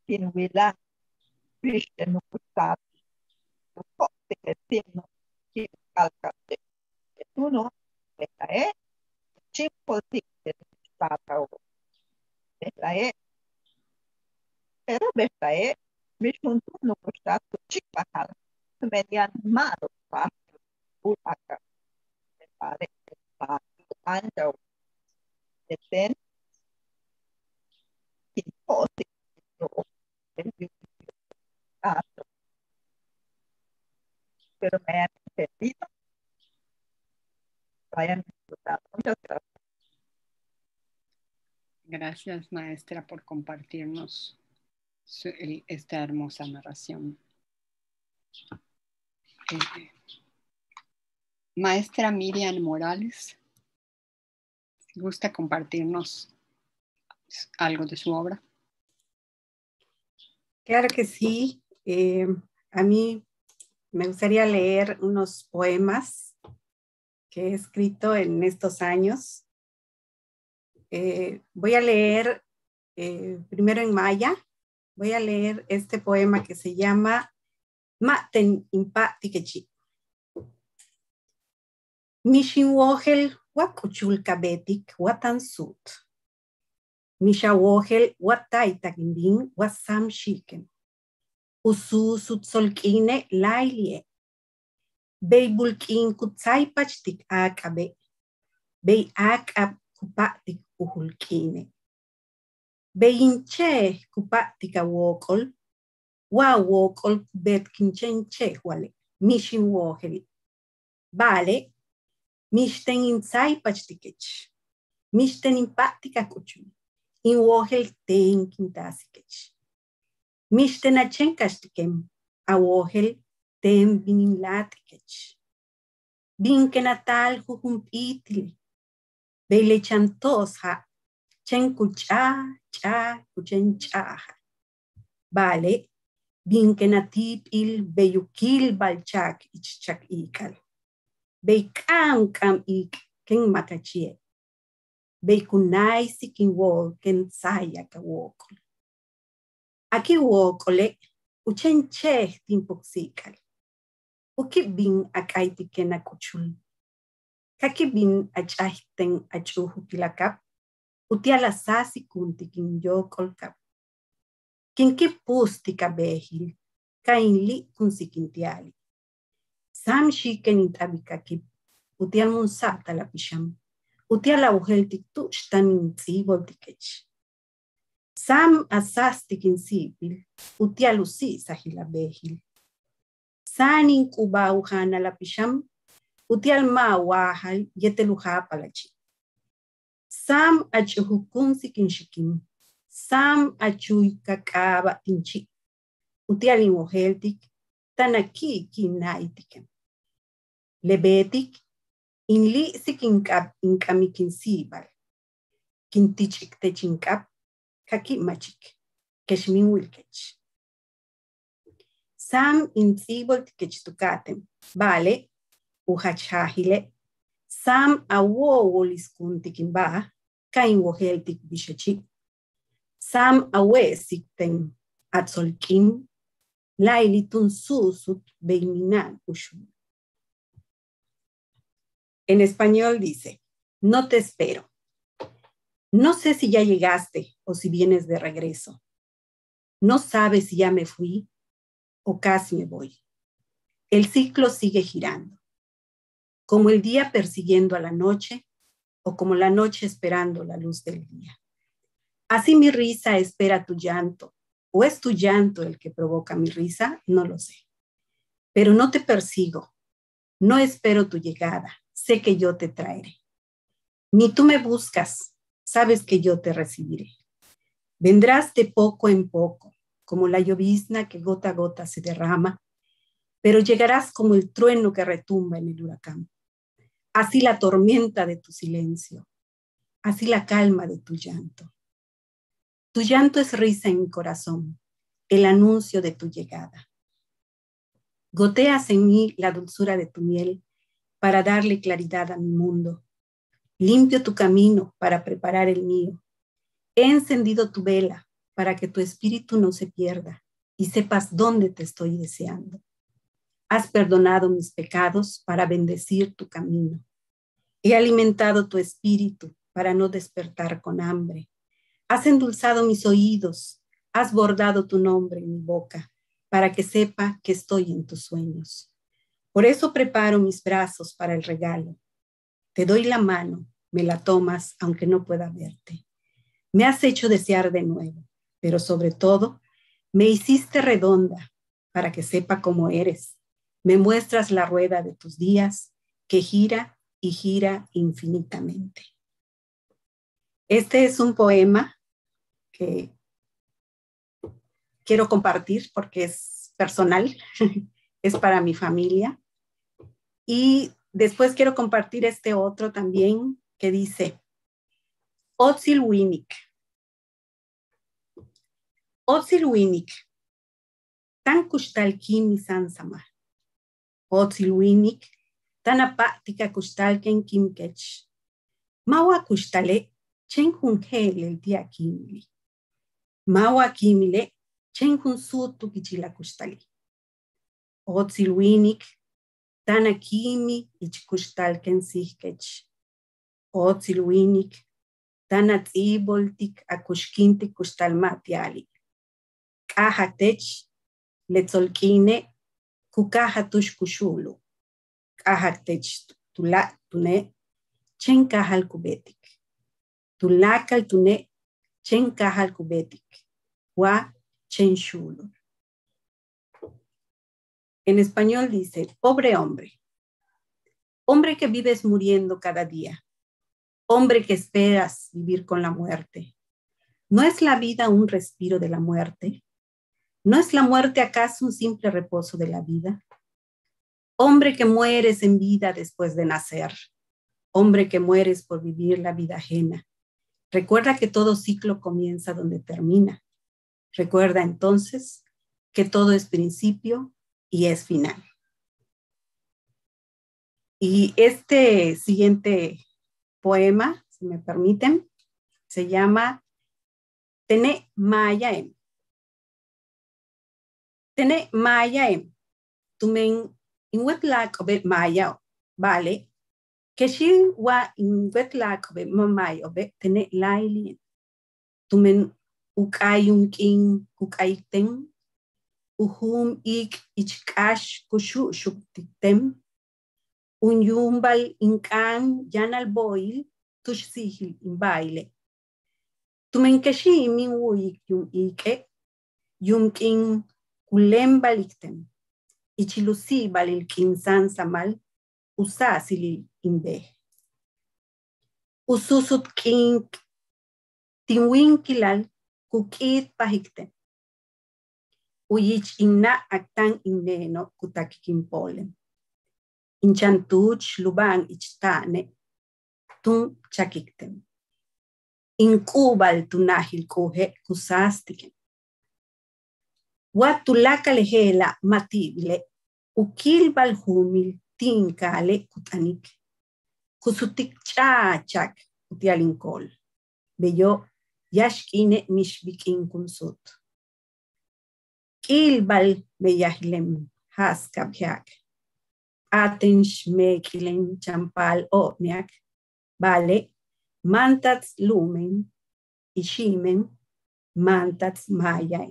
kinwila bishte nukusta tukote ketino kinkalkate uno esta es chimpotik de nukusta esta es pero esta es mishuntu nukusta chikpakal median malo fácil ulaka pare ando de ten kimposi pero me han entendido, vayan disfrutando. Muchas gracias. Gracias, maestra, por compartirnos esta hermosa narración. Maestra Miriam Morales, ¿gusta compartirnos algo de su obra? Claro que sí. A mí me gustaría leer unos poemas que he escrito en estos años. Voy a leer primero en maya. Voy a leer este poema que se llama Maten Impa Tikechi. Mishin wohel wakuchul kabetik watan sut. Misha wohel watai tagindin wasam shiken. Usu sutsolkine lailie. Bei bulkin kutsai pachtik akabe. Bei akab kupatik uhulkine. Bei inche kupatika wokol. Wa wokol kubet kinchenche wale. Mishin wohel. Vale. Mishten insai pachtikech. Mishten impatika kuchum. In wohel ten kintasikech. Mishten achenkashtikem. A wohel ten bininlatikech. Binke natal hukumpitil. Bele chantos ha. Chen kucha, cha, kuchen chaha. Vale. Binke natip il beyukil balchak ichchak ikal. Bei kam ik ken makachie. Bei kunai sikin wol ken saya ka wokol. Aki wokole uchenche timpoksikal. Ukibin akaiti ken akuchul. Kakibin achahten achuhu kilakap. Utiala sasi kunti kin yokol kap. Kinki pusti kabehil. Kainli kunsikintiali. Sam shiken intabikakip, utial mun sapta la pisham, utial auheltik tushtanin voltikech. Sam asastik in sipil, utial usi sahila behil. Sanin kuba uhana la pisham, utial ma wahal yeteluha palachi. Sam achuhukun sikin shikim, sam achuy kakaba tinchi, utial in oheltik, tanaki kinaitiken. Lebetik, in li sikinkap in kamikin sibal. Kintichik techinkap, kaki machik, keshmin wilkech. Sam in sibol tikech tukatem, vale, uhachahile, sam awo woliskuntikin ba, kain woheltik bishachi. Sam awe sikten atsolkin, lailitun susut beiminan ushun. En español dice, no te espero. No sé si ya llegaste o si vienes de regreso. No sabes si ya me fui o casi me voy. El ciclo sigue girando. Como el día persiguiendo a la noche o como la noche esperando la luz del día. Así mi risa espera tu llanto. ¿O es tu llanto el que provoca mi risa? No lo sé. Pero no te persigo. No espero tu llegada. Sé que yo te traeré. Ni tú me buscas. Sabes que yo te recibiré. Vendrás de poco en poco, como la llovizna que gota a gota se derrama, pero llegarás como el trueno que retumba en el huracán. Así la tormenta de tu silencio. así la calma de tu llanto. Tu llanto es risa en mi corazón, el anuncio de tu llegada. Goteas en mí la dulzura de tu miel para darle claridad a mi mundo. Limpio tu camino para preparar el mío. He encendido tu vela para que tu espíritu no se pierda y sepas dónde te estoy deseando. Has perdonado mis pecados para bendecir tu camino. He alimentado tu espíritu para no despertar con hambre. Has endulzado mis oídos, has bordado tu nombre en mi boca para que sepa que estoy en tus sueños. Por eso preparo mis brazos para el regalo. Te doy la mano, me la tomas aunque no pueda verte. Me has hecho desear de nuevo, pero sobre todo me hiciste redonda para que sepa cómo eres. Me muestras la rueda de tus días que gira y gira infinitamente. Este es un poema que quiero compartir porque es personal, es para mi familia. Y después quiero compartir este otro también que dice, Otzil Winnick. Otzil Winnick, tan kustal kimi sansama. Otzil Winnick, tan apática kustal ken kimkech. Mawa kustale, chen hun hele el día kimili. Mawa kimile, chen hun sutu kichila kustali. Otzil Winnick, tan akimi ich kustal ken sihkech. Otzil Winnick, tan atziboltik akushkinti kustal matiali. Kaha tech, letzolkine, kukaha tushkushulu. Kaha tech tula tune, chen kahal kubetik. Tulakal tune, chen kahal kubetik. Wa chen shulu. En español dice, pobre hombre. Hombre que vives muriendo cada día. Hombre que esperas vivir con la muerte. ¿No es la vida un respiro de la muerte? ¿No es la muerte acaso un simple reposo de la vida? Hombre que mueres en vida después de nacer. Hombre que mueres por vivir la vida ajena. Recuerda que todo ciclo comienza donde termina. Recuerda entonces que todo es principio y es final. Y este siguiente poema, si me permiten, se llama Tene Mayaem. Tene Mayaem. Tumen inwetlak obe maya, vale. Keshin wa inwetlak obe mamay obe tene lailien. Tumen ukayum king kukaiten. Uhum ik ichkash kushu shuktitem. Unyumbal inkan yanal boil tushsihil in baile. Tumen keshi min wuik yum ike yum king kulem baliktem. Ichilusi balil kinsan samal usasilil imbe. Ususut king tinwinkilal kukit pahiktem. Uyich inna aktan inneno kutakikimpolem. Inchantuch luban ichtane tun chakiktem. Inkubal tunahil kuhe kusastiken. Watulaka lehela matibile ukilbal humil tinkale kutanik. Kusutik chachak utialinkol. Beyo yashkine mishbikin kunsut. Kilbal meyahlem haskabhyak. Atensh mekilen champal otniak. Vale, mantats lumen, ishimen, mantats maya.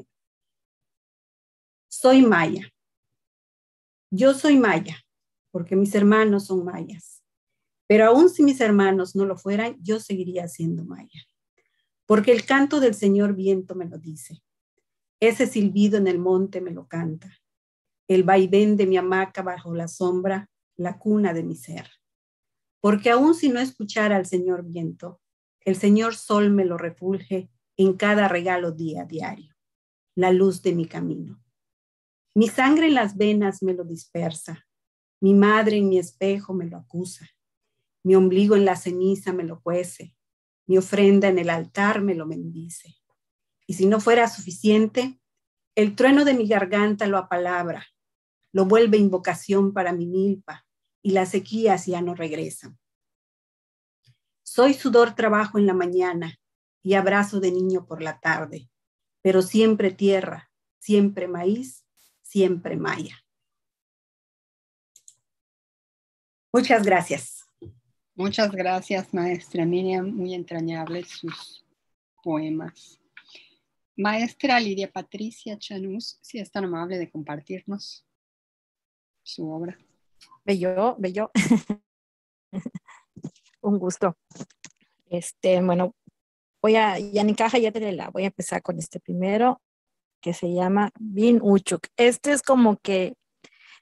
Soy maya. Yo soy maya, porque mis hermanos son mayas. Pero aún si mis hermanos no lo fueran, yo seguiría siendo maya. Porque el canto del Señor viento me lo dice. Ese silbido en el monte me lo canta. El vaivén de mi hamaca bajo la sombra, la cuna de mi ser. Porque aún si no escuchara al Señor viento, el Señor sol me lo refulge en cada regalo día a diario, la luz de mi camino. Mi sangre en las venas me lo dispersa, mi madre en mi espejo me lo acusa, mi ombligo en la ceniza me lo cuece, Mi ofrenda en el altar me lo bendice. Y si no fuera suficiente, el trueno de mi garganta lo apalabra, lo vuelve invocación para mi milpa, y las sequías ya no regresan. Soy sudor trabajo en la mañana y abrazo de niño por la tarde, pero siempre tierra, siempre maíz, siempre maya. Muchas gracias. Muchas gracias, maestra Miriam. Muy entrañables sus poemas. Maestra Lidia Patricia Chanús, si es tan amable de compartirnos su obra. Bello. Un gusto. Bueno, voy a empezar con este primero, que se llama Bin Uchuk. Este es como que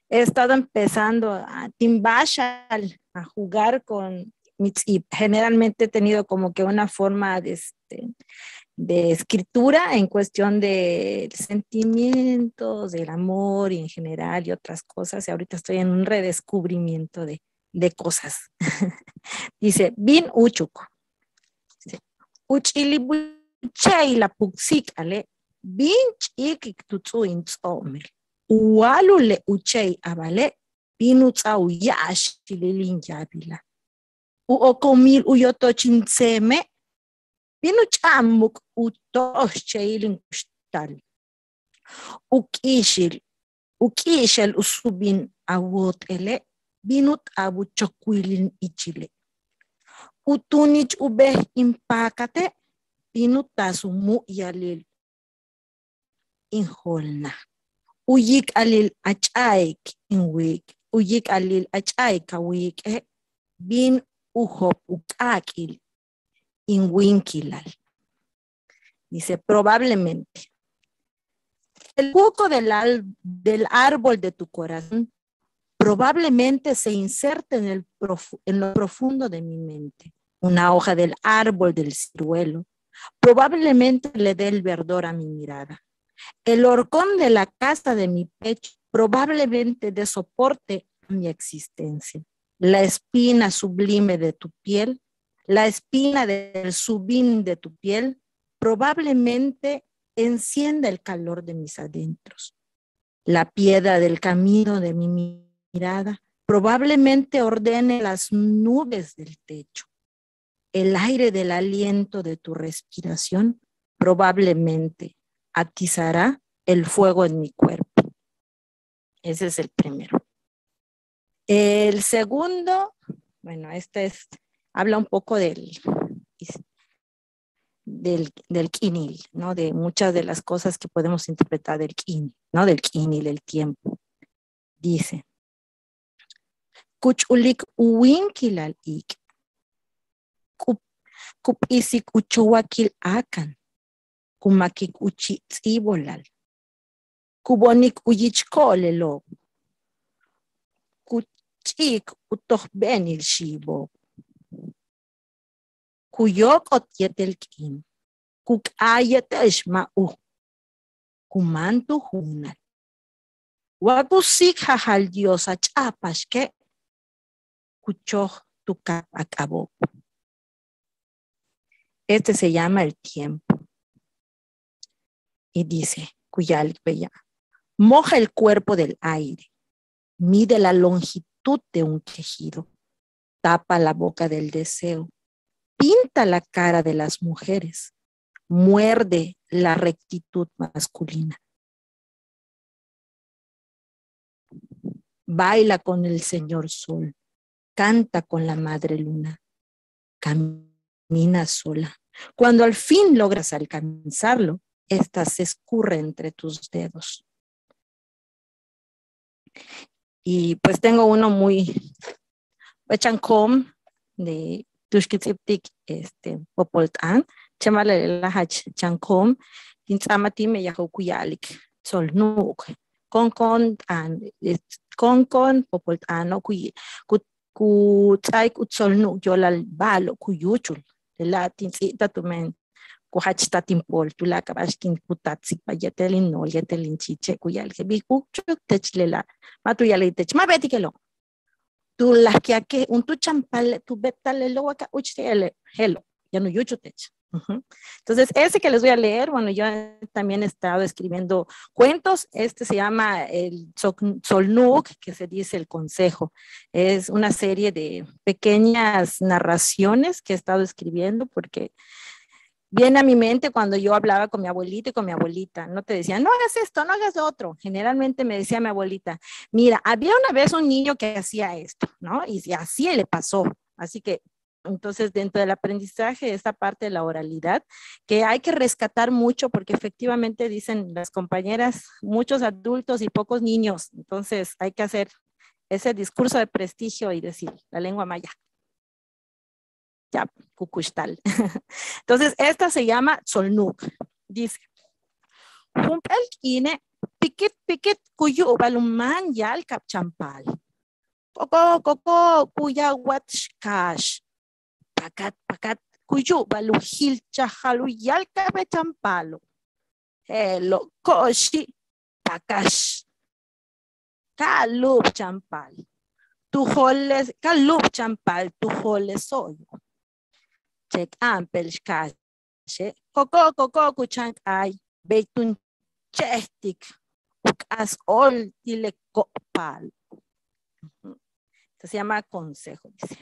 he estado empezando a timbashal, a jugar con Mitzip. Generalmente he tenido como que una forma de escritura en cuestión de sentimientos, del amor y en general y otras cosas. Y ahorita estoy en un redescubrimiento de cosas. Dice, Bin Uchuk. Uchili buchay la puksik ale, bin chikik tutsuin tsomel. Ualule uchay abale, bin utsau yash chililin yabila. Uokomil uyotochin tseme, bin uchamuk utosh chailin kustal. Ukishel usubin awotele, binut abu chokwilin ichile. Utunich ubeh impakate, pinutasumu yalil inholna. Uyik alil achaik inwik, uyik alil achaik awik, bin uhop ukakil inwinkilal. Dice, probablemente. El cuco del árbol de tu corazón probablemente se inserte en lo profundo de mi mente. Una hoja del árbol del ciruelo probablemente le dé el verdor a mi mirada. El horcón de la casa de mi pecho probablemente dé soporte a mi existencia. La espina sublime de tu piel, la espina del subín de tu piel, probablemente encienda el calor de mis adentros. La piedra del camino de mi mirada probablemente ordene las nubes del techo. El aire del aliento de tu respiración probablemente atizará el fuego en mi cuerpo. Ese es el primero. El segundo, bueno, habla un poco del kinil, ¿no? De muchas de las cosas que podemos interpretar del kinil, ¿no? Del kinil, el tiempo. Dice, kuchulik uwinkilal ik, kup'isik uchuwakil akan, kumakik uchitz'ibolal, kubonik uyichkolelo, kuchik utojbenil shibo, kuyokot yetelkin, kuk'ayetesh ma'u, kumantu hunal, wakusik jajal Dios ach'apashke, kuchoj tukap akabo. Este se llama el tiempo. Y dice, Kuyalik Bella, moja el cuerpo del aire, mide la longitud de un quejido, tapa la boca del deseo, pinta la cara de las mujeres, muerde la rectitud masculina. Baila con el señor sol, canta con la madre luna, camina sola. Cuando al fin logras alcanzarlo, esta se escurre entre tus dedos. Y pues tengo uno muy Chankom de Tushkitsiptik Popoltan, chamale la hach Chankom, Tinsamati me yahokuyalik, sol nuk, Konkon Popoltano ku tsaik utsol nuk yolal balo kuyuchul, la tinsita tumen. Kuhachta timpol tulaka bashkin kutatsik payetelin no yetelin chiche kuyal que biku chuk techlela matuyale tech ma betikelo tu las que un tu champal tu betale lo waka uchele hello ya no yuchutech. Entonces, ese que les voy a leer, bueno, yo también he estado escribiendo cuentos. Este se llama el Solnuk, que se dice el consejo. Es una serie de pequeñas narraciones que he estado escribiendo porque viene a mi mente cuando yo hablaba con mi abuelita y con mi abuelita. No te decía, no hagas esto, no hagas lo otro. Generalmente me decía mi abuelita, mira, había una vez un niño que hacía esto, ¿no? Y así le pasó. Así que entonces, dentro del aprendizaje, esta parte de la oralidad, que hay que rescatar mucho porque efectivamente dicen las compañeras, muchos adultos y pocos niños. Entonces, hay que hacer ese discurso de prestigio y decir la lengua maya. Ya, cucushtal. Entonces, esta se llama Solnuk. Dice, Humpel kine, pikit pikit kuyu baluman yal kapchampal. Koko kuya watshkash. Pakat kuyu baluhil chahalu yalka bechampalo. Hello koshi pakash. Kalup champal. Tujoles, kalup champal, tujoles soy. Check ampel shkashe. Koko kuchank ay. Beitun chestik. Ukas ol tile kopal. Se llama consejo, dice.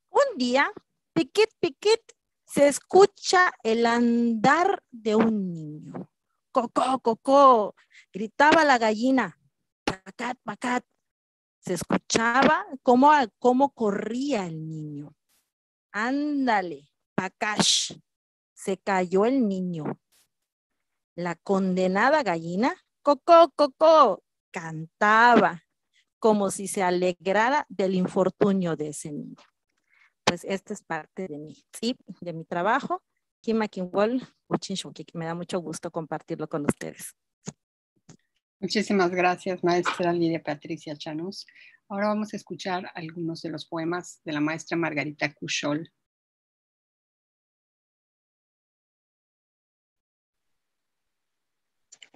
Un día, piquit, piquit, se escucha el andar de un niño. Cocó, cocó, gritaba la gallina. Pacat, pacat. Se escuchaba cómo corría el niño. Ándale, pacash. Se cayó el niño. La condenada gallina, cocó, cocó, cantaba como si se alegrara del infortunio de ese niño. Pues esta es parte de mí, ¿sí? De mi trabajo. Kimakinwol, que me da mucho gusto compartirlo con ustedes. Muchísimas gracias, maestra Lidia Patricia Chanús. Ahora vamos a escuchar algunos de los poemas de la maestra Margarita Cushol.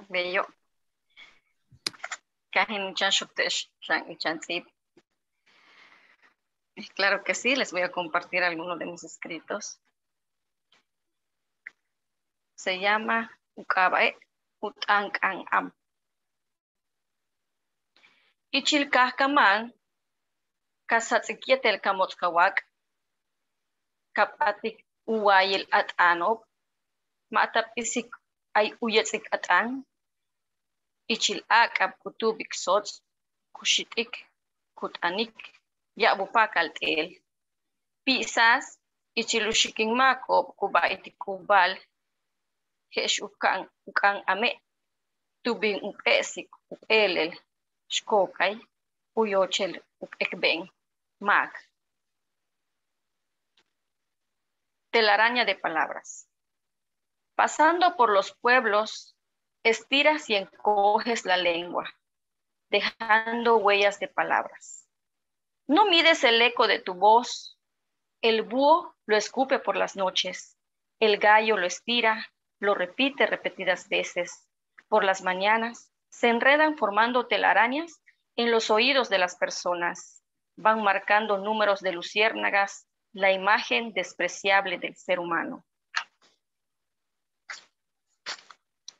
Bello. Claro que sí, les voy a compartir algunos de mis escritos. Se llama Ukabae Utankan Am. Ichil kahkaman kasatsikietel kamotkawak kapatik uwayil at anop matap isik ay uyatsik atan ichil akab kutubik sots kushitik kutanik yabupakal tel pisas ichilushiking makob kuba itikubal hesh ukang ame tubing upesik upelel shkokay uyochel upekbeng mag. Telaraña de palabras. Pasando por los pueblos, estiras y encoges la lengua, dejando huellas de palabras. No mides el eco de tu voz, el búho lo escupe por las noches, el gallo lo estira, lo repite repetidas veces. Por las mañanas se enredan formando telarañas en los oídos de las personas. Van marcando números de luciérnagas, la imagen despreciable del ser humano.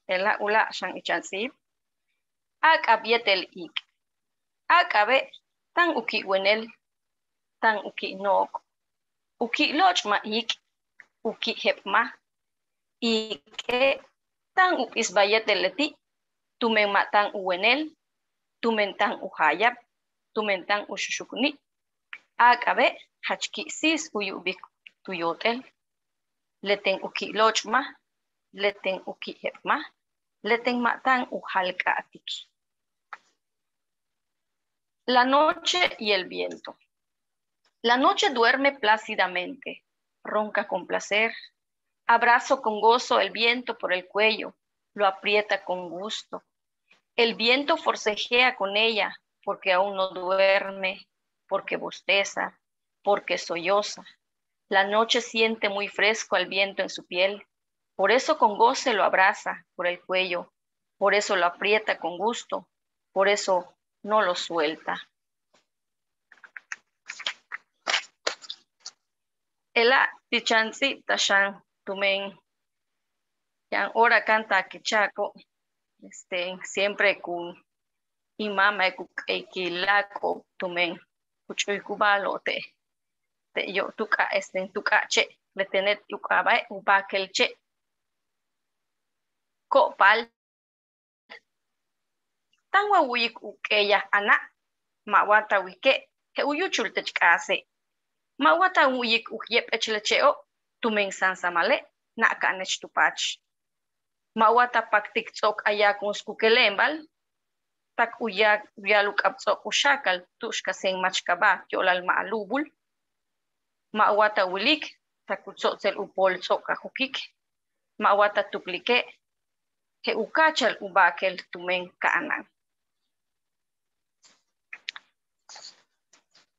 Ela ula shang ichansib. Akabietel ik. Akabe tan uki wenel, tan uki nok. Uki lochma ik, uki hepma. Ike tan ukisbayetel leti, tumen matang uwenel, tumen tan uhayab, tumen tan ushushukuni. Akabe hachki sis uyubik tuyotel. Leten uki lochma, leten uki hepma, leten matan ujalka atiki. La noche y el viento. La noche duerme plácidamente, ronca con placer. Abrazo con gozo el viento por el cuello, lo aprieta con gusto. El viento forcejea con ella porque aún no duerme, porque bosteza, porque solloza. La noche siente muy fresco al viento en su piel, por eso con goce lo abraza por el cuello, por eso lo aprieta con gusto, por eso no lo suelta. Ela tichansi tashan tumen. Yang ora canta quichaco, siempre con imama equilaco tumen. Kuchoy kubalote. Te yo tuka tuka che. Le tenet yukabae ubakel che. Ko pal. Tangwa wik ukeya ana. Mawata wike. He uyuchul techkase. Mawata wik ukyep echlecheo. Tumen sansamale. Na kanech tupach. Mawata paktik tzok ayakun skukelembal. Tak uyaluk abtzok ushakal. Tushka sen machkaba. Yolal maalubul. Mawata wilik. Takutzotzel upol tzok kahukik. Mawata tuklike. He ukachal ubakel tumen kaanan.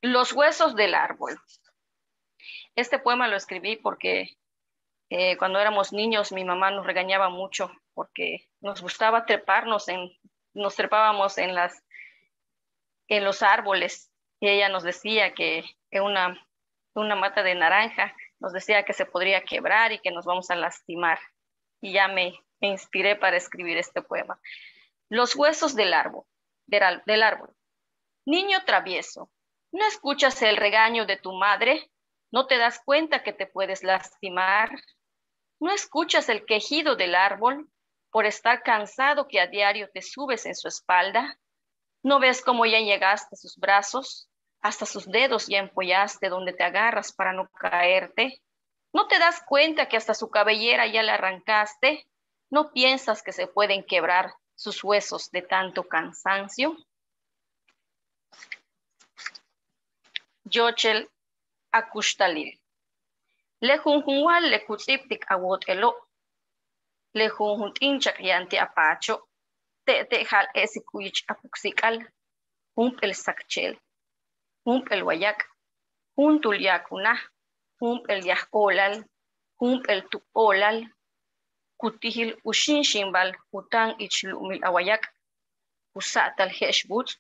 Los huesos del árbol. Este poema lo escribí porque cuando éramos niños mi mamá nos regañaba mucho porque nos gustaba treparnos, nos trepábamos en los árboles y ella nos decía que una mata de naranja nos decía que se podría quebrar y que nos vamos a lastimar. Y ya me inspiré para escribir este poema. Los huesos del árbol. Niño travieso, ¿no escuchas el regaño de tu madre? ¿No te das cuenta que te puedes lastimar? ¿No escuchas el quejido del árbol por estar cansado que a diario te subes en su espalda? ¿No ves cómo ya llegaste a sus brazos? Hasta sus dedos ya empollaste donde te agarras para no caerte. ¿No te das cuenta que hasta su cabellera ya le arrancaste? ¿No piensas que se pueden quebrar sus huesos de tanto cansancio? Yochel Akushtalil. Lejunjunwal lekutziptik awot elo. Lejunjuntinchak yanti apacho. Te-te-jal esikuyich apuksikal. Humpel sakchel. Humpel wayak. Huntul yakuna. Humpel yahkolal. Humpel tupolal. Kutihil ushin shimbal. Utang ichlumil awayak. Usatal heshbut.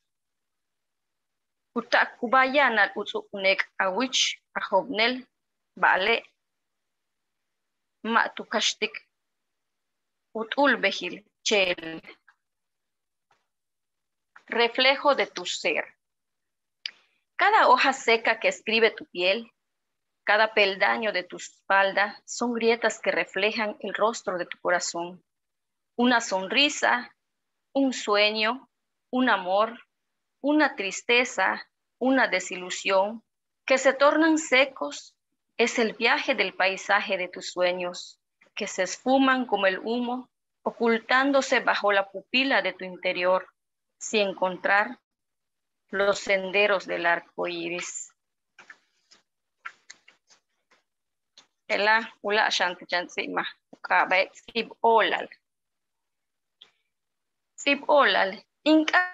Utak kubayanal utsukunek awich ahobnel. Vale. Matukashtik. Utulbehil chel. Reflejo de tu ser. Cada hoja seca que escribe tu piel, cada peldaño de tu espalda son grietas que reflejan el rostro de tu corazón. Una sonrisa, un sueño, un amor, una tristeza, una desilusión, que se tornan secos, es el viaje del paisaje de tus sueños, que se esfuman como el humo, ocultándose bajo la pupila de tu interior, sin encontrar los senderos del arco iris. Ela ula shanti chansima ukabe sib olal. Sib olal inka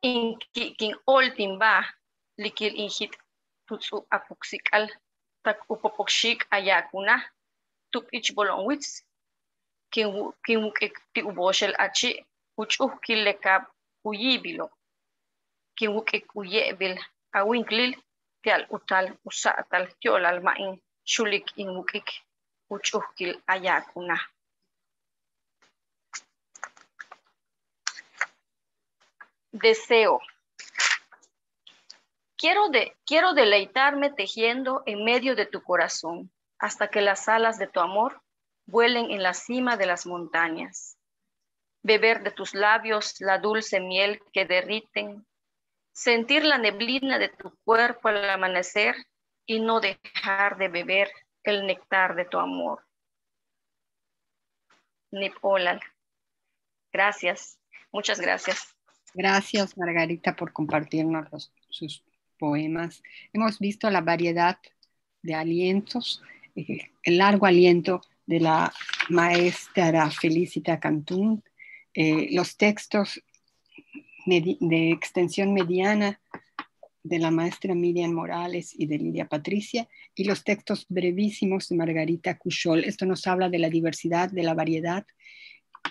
inkin oltimba likil inhit tutsu apuksikal tak upopokshik ayakuna tup ich bolonwits kin wukik ti uboshel achi uchuh kilekab uyibilo kin wukik uyebil awinklil tial utal usatal tiolal main shulik in wukik uchuh kil ayakuna. Deseo. Quiero deleitarme tejiendo en medio de tu corazón, hasta que las alas de tu amor vuelen en la cima de las montañas. Beber de tus labios la dulce miel que derriten, sentir la neblina de tu cuerpo al amanecer y no dejar de beber el néctar de tu amor. Nipolal. Gracias. Muchas gracias. Gracias, Margarita, por compartirnos sus poemas. Hemos visto la variedad de alientos, el largo aliento de la maestra Felicita Cantún, los textos de extensión mediana de la maestra Miriam Morales y de Lidia Patricia, y los textos brevísimos de Margarita Cushol. Esto nos habla de la diversidad, de la variedad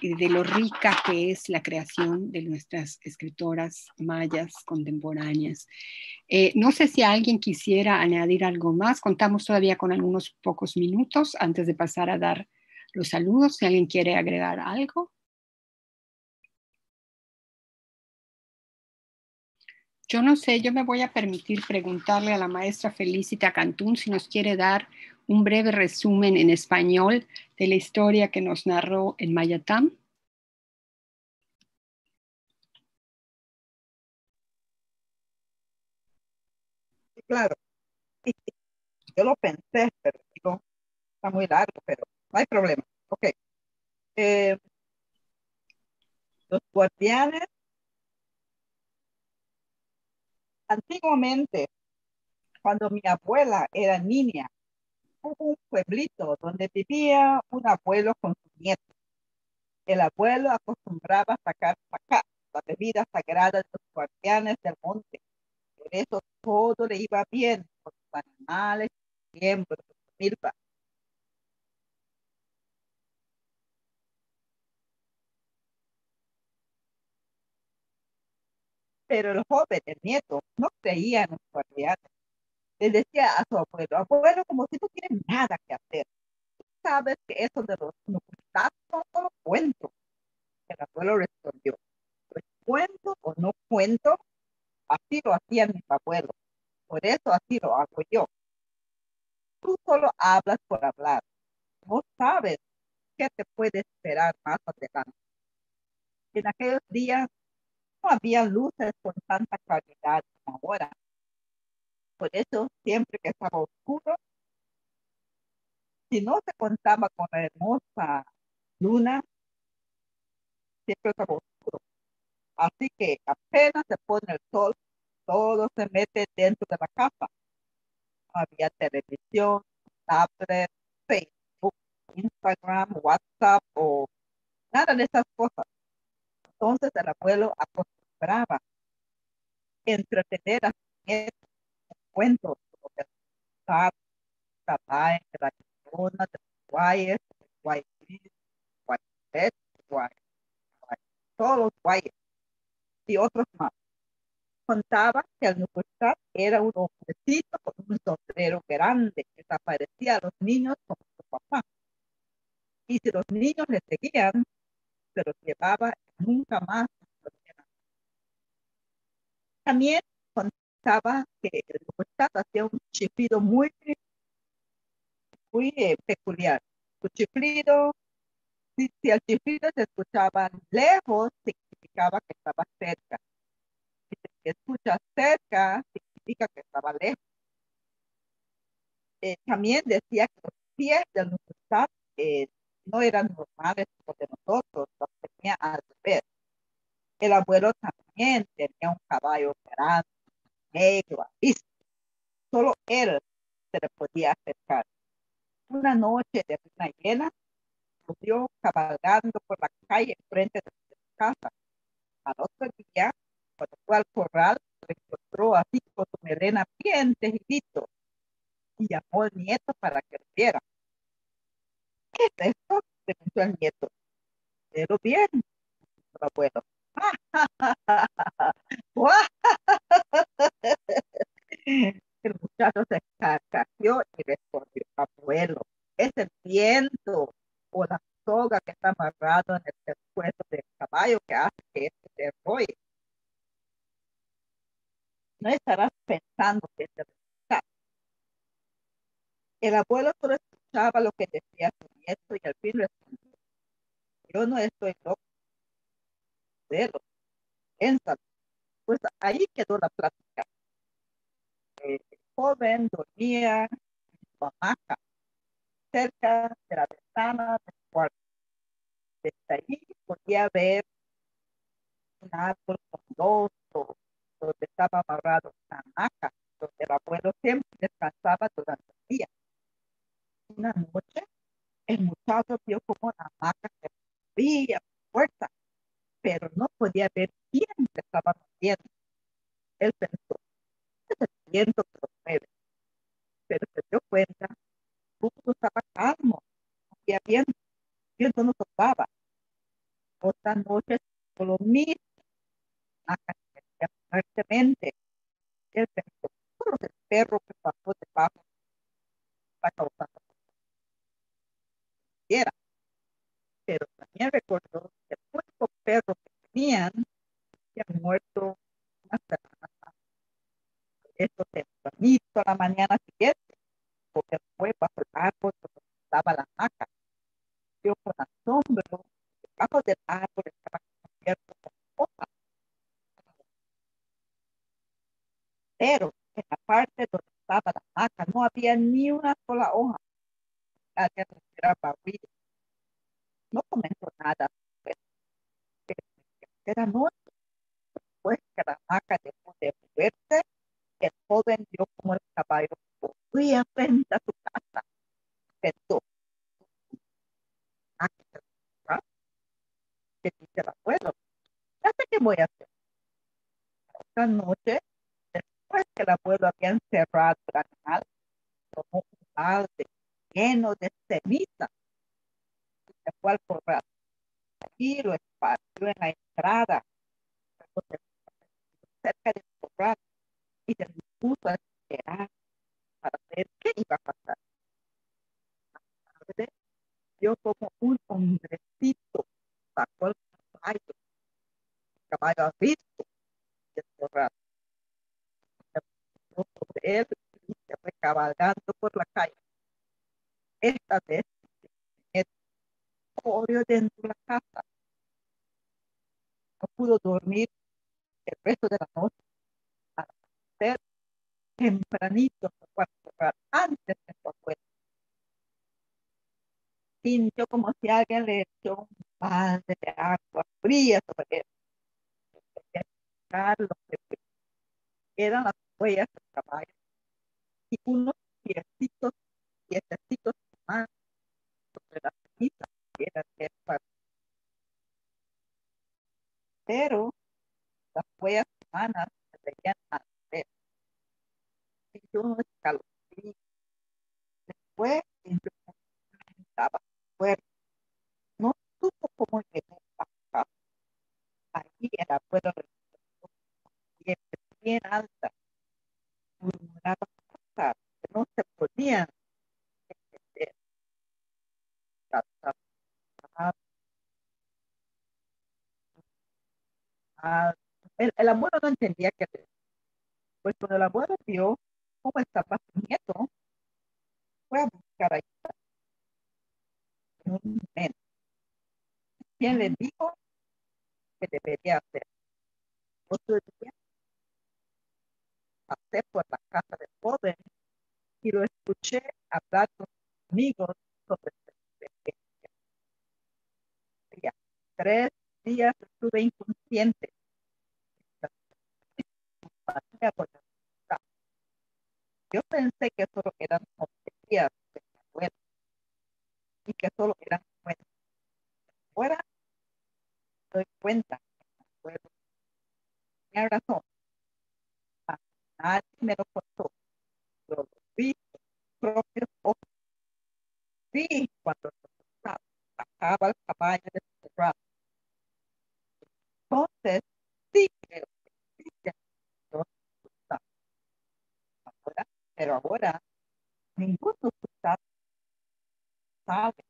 de lo rica que es la creación de nuestras escritoras mayas contemporáneas. No sé si alguien quisiera añadir algo más. Contamos todavía con algunos pocos minutos antes de pasar a dar los saludos. Si alguien quiere agregar algo. Yo no sé, yo me voy a permitir preguntarle a la maestra Felicita Cantún si nos quiere dar un breve resumen en español de la historia que nos narró en Mayatán. Sí, claro. Sí, sí. Yo lo pensé, pero digo, está muy largo, pero no hay problema. Ok. Eh, los guardianes, antiguamente, cuando mi abuela era niña, hubo un pueblito donde vivía un abuelo con su nieto. El abuelo acostumbraba a sacar acá la bebida sagrada de los guardianes del monte. Por eso todo le iba bien con los animales, miembros, milpa. Pero el joven, el nieto, no creía en los guardianes. Le decía a su abuelo, abuelo, como si no tienes nada que hacer. Sabes que eso de los nupcias son solo cuentos. El abuelo respondió, pues cuento o no cuento, así lo hacían mis abuelos. Por eso así lo hago yo. Tú solo hablas por hablar. No sabes qué te puede esperar más adelante. En aquellos días no había luces con tanta claridad como ahora. Por eso, siempre que estaba oscuro, si no se contaba con la hermosa luna, siempre estaba oscuro. Así que apenas se pone el sol, todo se mete dentro de la casa. No había televisión, tablet, Facebook, Instagram, WhatsApp o nada de esas cosas. Entonces el abuelo acostumbraba a entretener a sus nietos con cuentos sobre el SAT, Tabay, de la Llorona, de los guayes, de guay gris, guay red, guay, todos los guayes y otros más. Contaba que al Nucustat era un hombrecito con un sombrero grande que se aparecía a los niños como su papá. Y si los niños le seguían, se los llevaba y nunca más. También contaba que el Nucustat hacía un chiflido muy peculiar. Su chiflido, si el chiflido se escuchaba lejos, significaba que estaba cerca. Si se escucha cerca, significa que estaba lejos. También decía que los pies del Nucustat no eran normales como de nosotros, los tenía al revés. El abuelo también tenía un caballo grande, negro, listo. Solo él se le podía acercar. Una noche de luna llena, lo vio cabalgando por la calle frente de su casa. Al otro día, cuando fue al corral, lo encontró así con su melena bien tejidito y llamó al nieto para que lo viera. ¿Qué es esto? Preguntó el nieto. Pero bien, el abuelo. El muchacho se carcajeó y respondió, abuelo, es el viento o la soga que está amarrado en el pescuezo del caballo que hace que este se enrolle. No estarás pensando que es el resultado. El abuelo solo escuchaba lo que decía su nieto y al fin respondió, yo no estoy loco, de lo piénsalo. Pues ahí quedó la plática. El joven dormía en su hamaca cerca de la ventana del cuarto. Desde ahí podía ver un árbol frondoso donde estaba amarrado una hamaca, donde el abuelo siempre descansaba durante el día. Una noche, el muchacho vio como la hamaca se movía fuerza, pero no podía ver quién se estaba moviendo. Él pensó, es el viento que lo mueve, pero se dio cuenta, todo estaba calmo, no había viento, el viento no soplaba. Otra noche lo mismo, fuertemente. Él pensó, solo el perro que pasó debajo está causando quiera. Pero también recordó que el único perro que tenían había muerto una semana antes. Esto tempranito a la mañana siguiente, porque fue bajo el árbol donde estaba la hamaca. Vio con asombro, debajo del árbol estaba cubierto con hojas. Pero en la parte donde estaba la hamaca no había ni una sola hoja. Alguien respiraba ruido. No comentó nada, pues, era noche, pues que la hamaca dejó de moverse. El joven vio como el caballo corría frente a su casa. Pensó, ah, que dice el abuelo, ya sé qué voy a hacer. Esta noche, después que el abuelo había encerrado el animal, tomó un balde lleno de ceniza y se fue al corral. Aquí lo esparció en la entrada, cerca del corral, y se dispuso a esperar para ver qué iba a pasar. Tarde, vio como un hombrecito sacó el caballo arisco del corral. Se puso sobre él y se fue cabalgando por la calle. Esta vez el corrió dentro de la casa. No pudo dormir el resto de la noche. Al amanecer, tempranito se fue a corral antes de su abuelo. Sintió como si alguien le echó un balde de agua fría sobre él. Quería buscar lo que eran las huellas del caballo y unos piececitos más sobre la ceniza que era el cuerpo. Pero las huellas humanas se veían al revés. Sintió un escalofrío. Después sintió que estaba fuerte. No supo cómo llegó a casa. Allí el abuelo resultó bien alta, murmuraba cosas que no se podían entender. El abuelo no entendía qué hacer. Pues cuando el abuelo vio cómo estaba su nieto, fue a buscar ayuda en un momento. ¿Quién le dijo que debería hacer? Otro día pasé por la casa del joven y lo escuché hablar con sus amigos sobre su experiencia. 3 días estuve inconsciente. Yo pensé que solo eran tonterías de mi abuelo y que solo eran cuentos. Ahora me doy cuenta que mi abuelo tenía razón. Nadie me lo contó. Yo lo vi con mis propios ojos. Vi cuando sacaba el caballo de su brazo. Entonces, sí creo que existen dos resultados. Pero ahora, ningún resultado sabe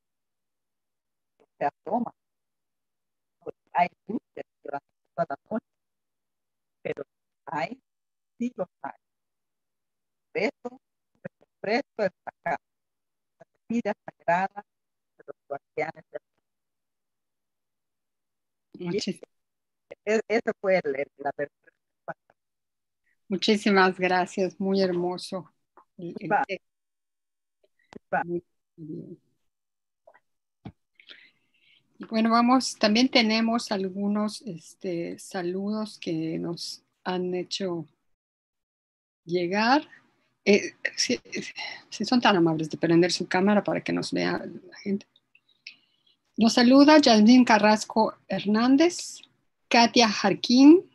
que se asoma. Porque hay luces durante toda la noche, pero hay, sí los hay. Por eso, presto es acá, la vida sagrada de los guardianes del Esa fue la versión. Muchísimas gracias, muy hermoso el texto. Muy bien. Y bueno, también tenemos algunos saludos que nos han hecho llegar. Si son tan amables de prender su cámara para que nos vea la gente. Nos saluda Yasmín Carrasco Hernández, Katia Jarquín,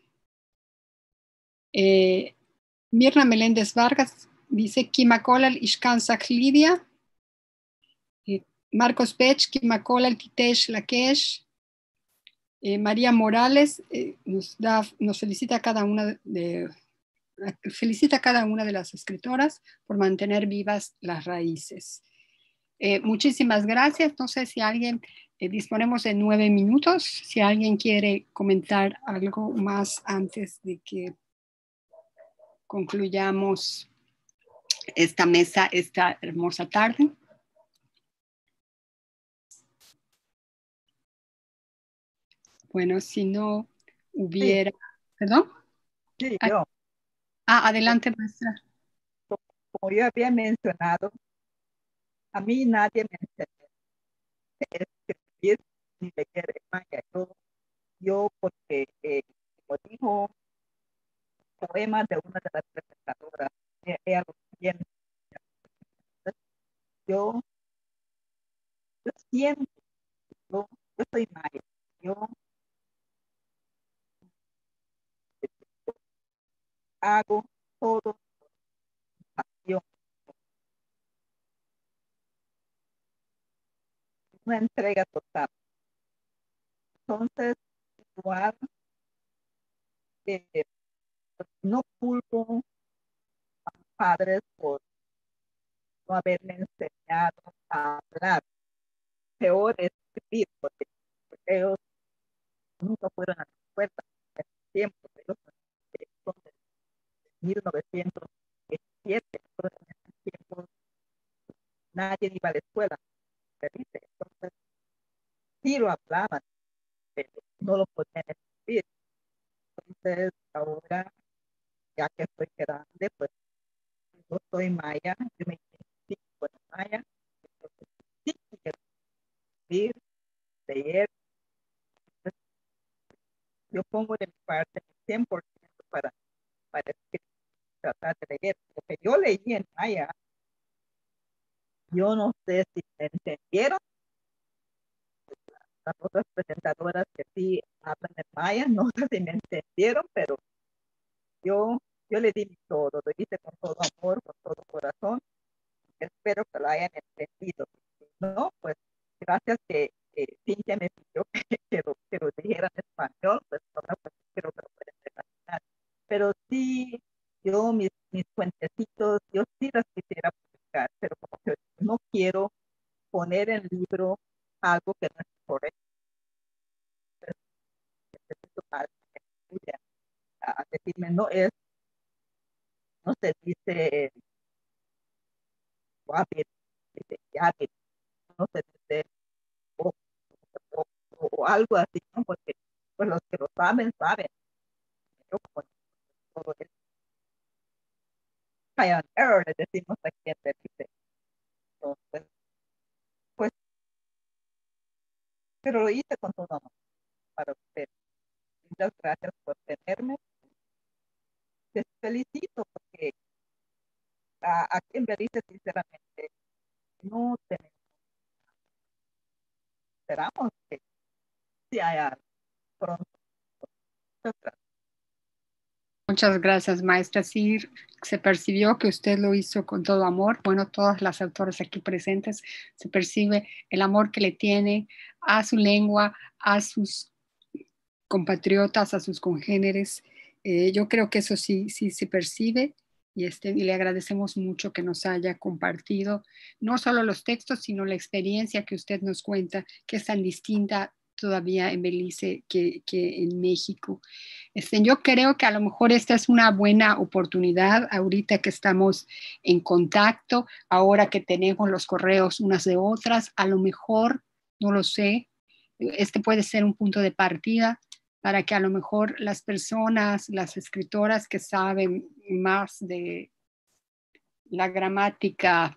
Mirna Meléndez Vargas dice Kimacolal Ishkansak Lidia, Marcos Pech, Kimacolal Titesh Lakesh, María Morales nos felicita a cada una de las escritoras por mantener vivas las raíces. Muchísimas gracias. No sé si alguien, disponemos de 9 minutos, si alguien quiere comentar algo más antes de que concluyamos esta mesa esta hermosa tarde. Bueno, si no hubiera... Sí. ¿Perdón? Sí, yo. Adelante, maestra. Como yo había mencionado, a mí nadie me enseñó a escribir ni leer en maya. Yo porque, como dijo un poema de una de las presentadoras, ella lo bien. Yo siento, yo soy maya. Yo hago todo con pasión. Una entrega total. Entonces, igual, no culpo a mis padres por no haberme enseñado a hablar, peor escribir, porque ellos nunca fueron a la escuela en ese tiempo. Ellos son de 1917, entonces en ese tiempo nadie iba a la escuela, entonces sí lo hablaban, pero no lo podían escribir. Entonces ahora, ya que estoy grande, pues yo soy maya, yo me identifico con maya, entonces sí quiero escribir, leer. Entonces, yo pongo de mi parte el 100% para escribir, tratar de leer. Lo que yo leí en maya, yo no sé si me entendieron. Las otras presentadoras que sí hablan en maya, no sé si me entendieron, pero yo le di mi todo, lo hice con todo amor, con todo corazón. Espero que lo hayan entendido. No, pues gracias que Cintia me pidió que lo dijera en español, pues ahora pues creo que lo pueden imaginar. Pero sí, yo mis cuentecitos, yo sí las quisiera publicar, pero como que no quiero poner en libro algo que no es correcto. Necesito a decirme, no se dice guapit, dice yapit, no se dice o algo así, ¿no? Porque pues los que lo saben. Yo como todo es try and error, le decimos aquí en Belice. Entonces, pues, pero lo hice con todo amor para usted. Muchas gracias por tenerme. Les felicito porque aquí en Belice, sinceramente, no tenemos. Esperamos que sí haya pronto. Muchas gracias. Muchas gracias, maestra. Sí, se percibió que usted lo hizo con todo amor. Bueno, todas las autoras aquí presentes, se percibe el amor que le tiene a su lengua, a sus compatriotas, a sus congéneres. Yo creo que eso sí se percibe y le agradecemos mucho que nos haya compartido no solo los textos, sino la experiencia que usted nos cuenta, que es tan distinta todavía en Belice que en México. Yo creo que a lo mejor esta es una buena oportunidad ahorita que estamos en contacto, ahora que tenemos los correos unas de otras, a lo mejor, no lo sé, este puede ser un punto de partida para que a lo mejor las personas, las escritoras que saben más de la gramática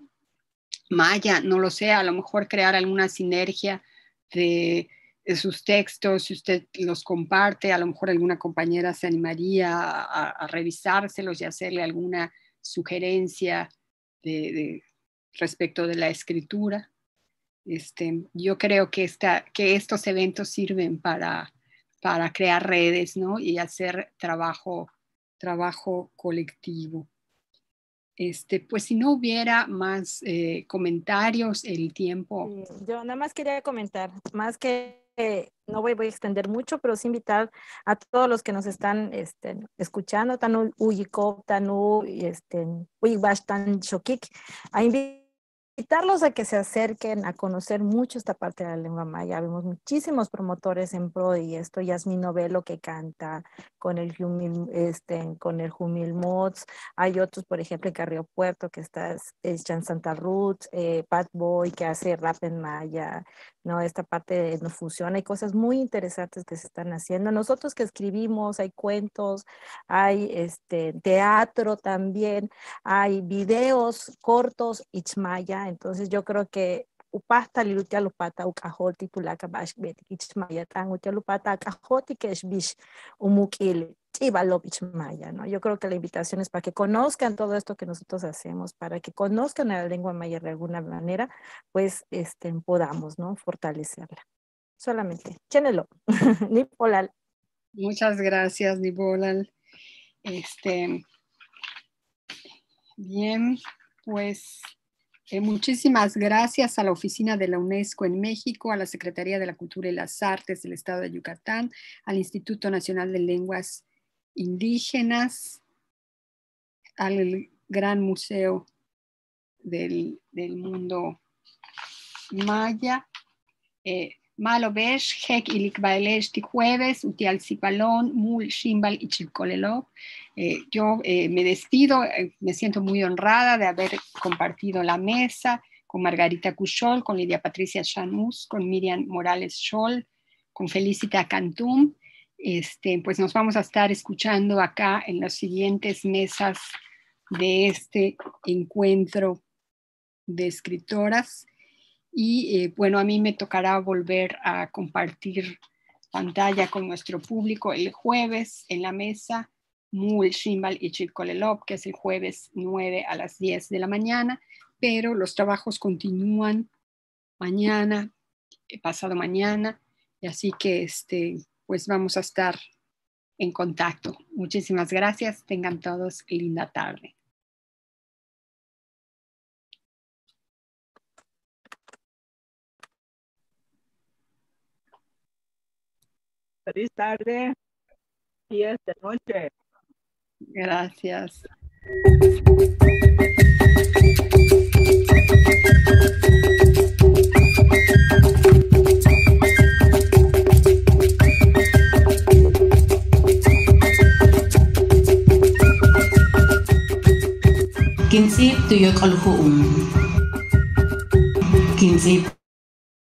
maya, no lo sé, a lo mejor crear alguna sinergia de sus textos, si usted los comparte, a lo mejor alguna compañera se animaría a revisárselos y hacerle alguna sugerencia respecto de la escritura. Yo creo que estos eventos sirven para crear redes, ¿no? Y hacer trabajo colectivo. Pues si no hubiera más comentarios, el tiempo. Yo nada más quería comentar, más que no voy a extender mucho, pero sí invitar a todos los que nos están escuchando, Tanu Uyikop, Tanu Uyikbash, Tan Shokik, a invitarlos a que se acerquen a conocer mucho esta parte de la lengua maya. Vemos muchísimos promotores en pro y esto, Yasmin Novelo que canta con el Jumil Mods, hay otros, por ejemplo, en Carrillo Puerto que está Chan Santa Ruth, Pat Boy que hace rap en maya, ¿no? Esta parte nos funciona, hay cosas muy interesantes que se están haciendo. Nosotros que escribimos, hay cuentos, hay teatro también, hay videos cortos, ichmaya. Entonces yo creo que upasta lilutia lupata ukajol titulaka bash betik ichmaya tan utia lupata akajoti que es bish umukil ibalop ichmaya, ¿no? Yo creo que la invitación es para que conozcan todo esto que nosotros hacemos, para que conozcan a la lengua maya de alguna manera, pues podamos, ¿no? Fortalecerla. Solamente, chénelo. Nipolal. Muchas gracias, Nipolal. Bien, pues muchísimas gracias a la Oficina de la UNESCO en México, a la Secretaría de la Cultura y las Artes del Estado de Yucatán, al Instituto Nacional de Lenguas Indígenas, al Gran Museo del Mundo Maya, Malobesh, Hek Ilikbaelesh, Jueves, Utial Zipalón, Mul, Shimbal y Chilcoleló. Yo me despido, me siento muy honrada de haber compartido la mesa con Margarita Cushol, con Lidia Patricia Chanús, con Miriam Morales Scholl, con Felicita Cantum. Pues nos vamos a estar escuchando acá en las siguientes mesas de este encuentro de escritoras. Y bueno, a mí me tocará volver a compartir pantalla con nuestro público el jueves en la mesa Mul, Shimbal y Chilcolelop, que es el jueves 9 a las 10 de la mañana, pero los trabajos continúan mañana, pasado mañana, y así que pues vamos a estar en contacto. Muchísimas gracias, tengan todos linda tarde. Feliz tarde, 10 de noche. Gracias. Kinsip tuyok alhuum. Kinsip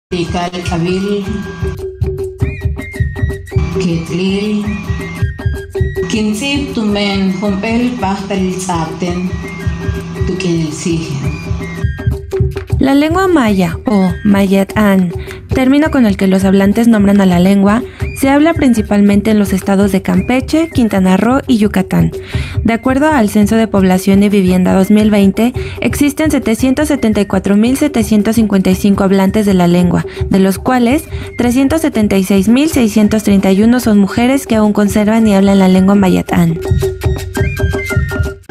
tikal kabil. Ketlil. Kinsip tumen humpel bahpel sarten. Tukenelsigen. La lengua maya o Mayat-an, término con el que los hablantes nombran a la lengua, se habla principalmente en los estados de Campeche, Quintana Roo y Yucatán. De acuerdo al Censo de Población y Vivienda 2020, existen 774.755 hablantes de la lengua, de los cuales 376.631 son mujeres que aún conservan y hablan la lengua Mayat-an.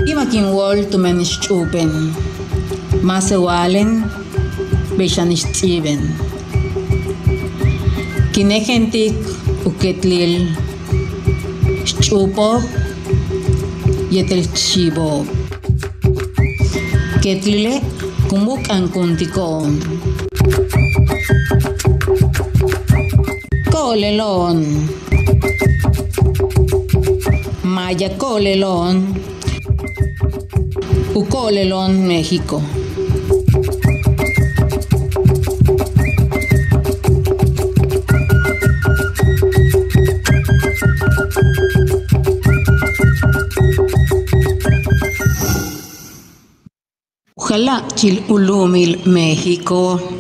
Imakinwol tumenishchupen. Masewalen Beshanistiven. Kinegentik uketlil chupo yetel chibo. Ketlile kumuk ankuntikon. Colelón. Maya Colelón. Ucolelón, México. Ojalá Chilulumil, México.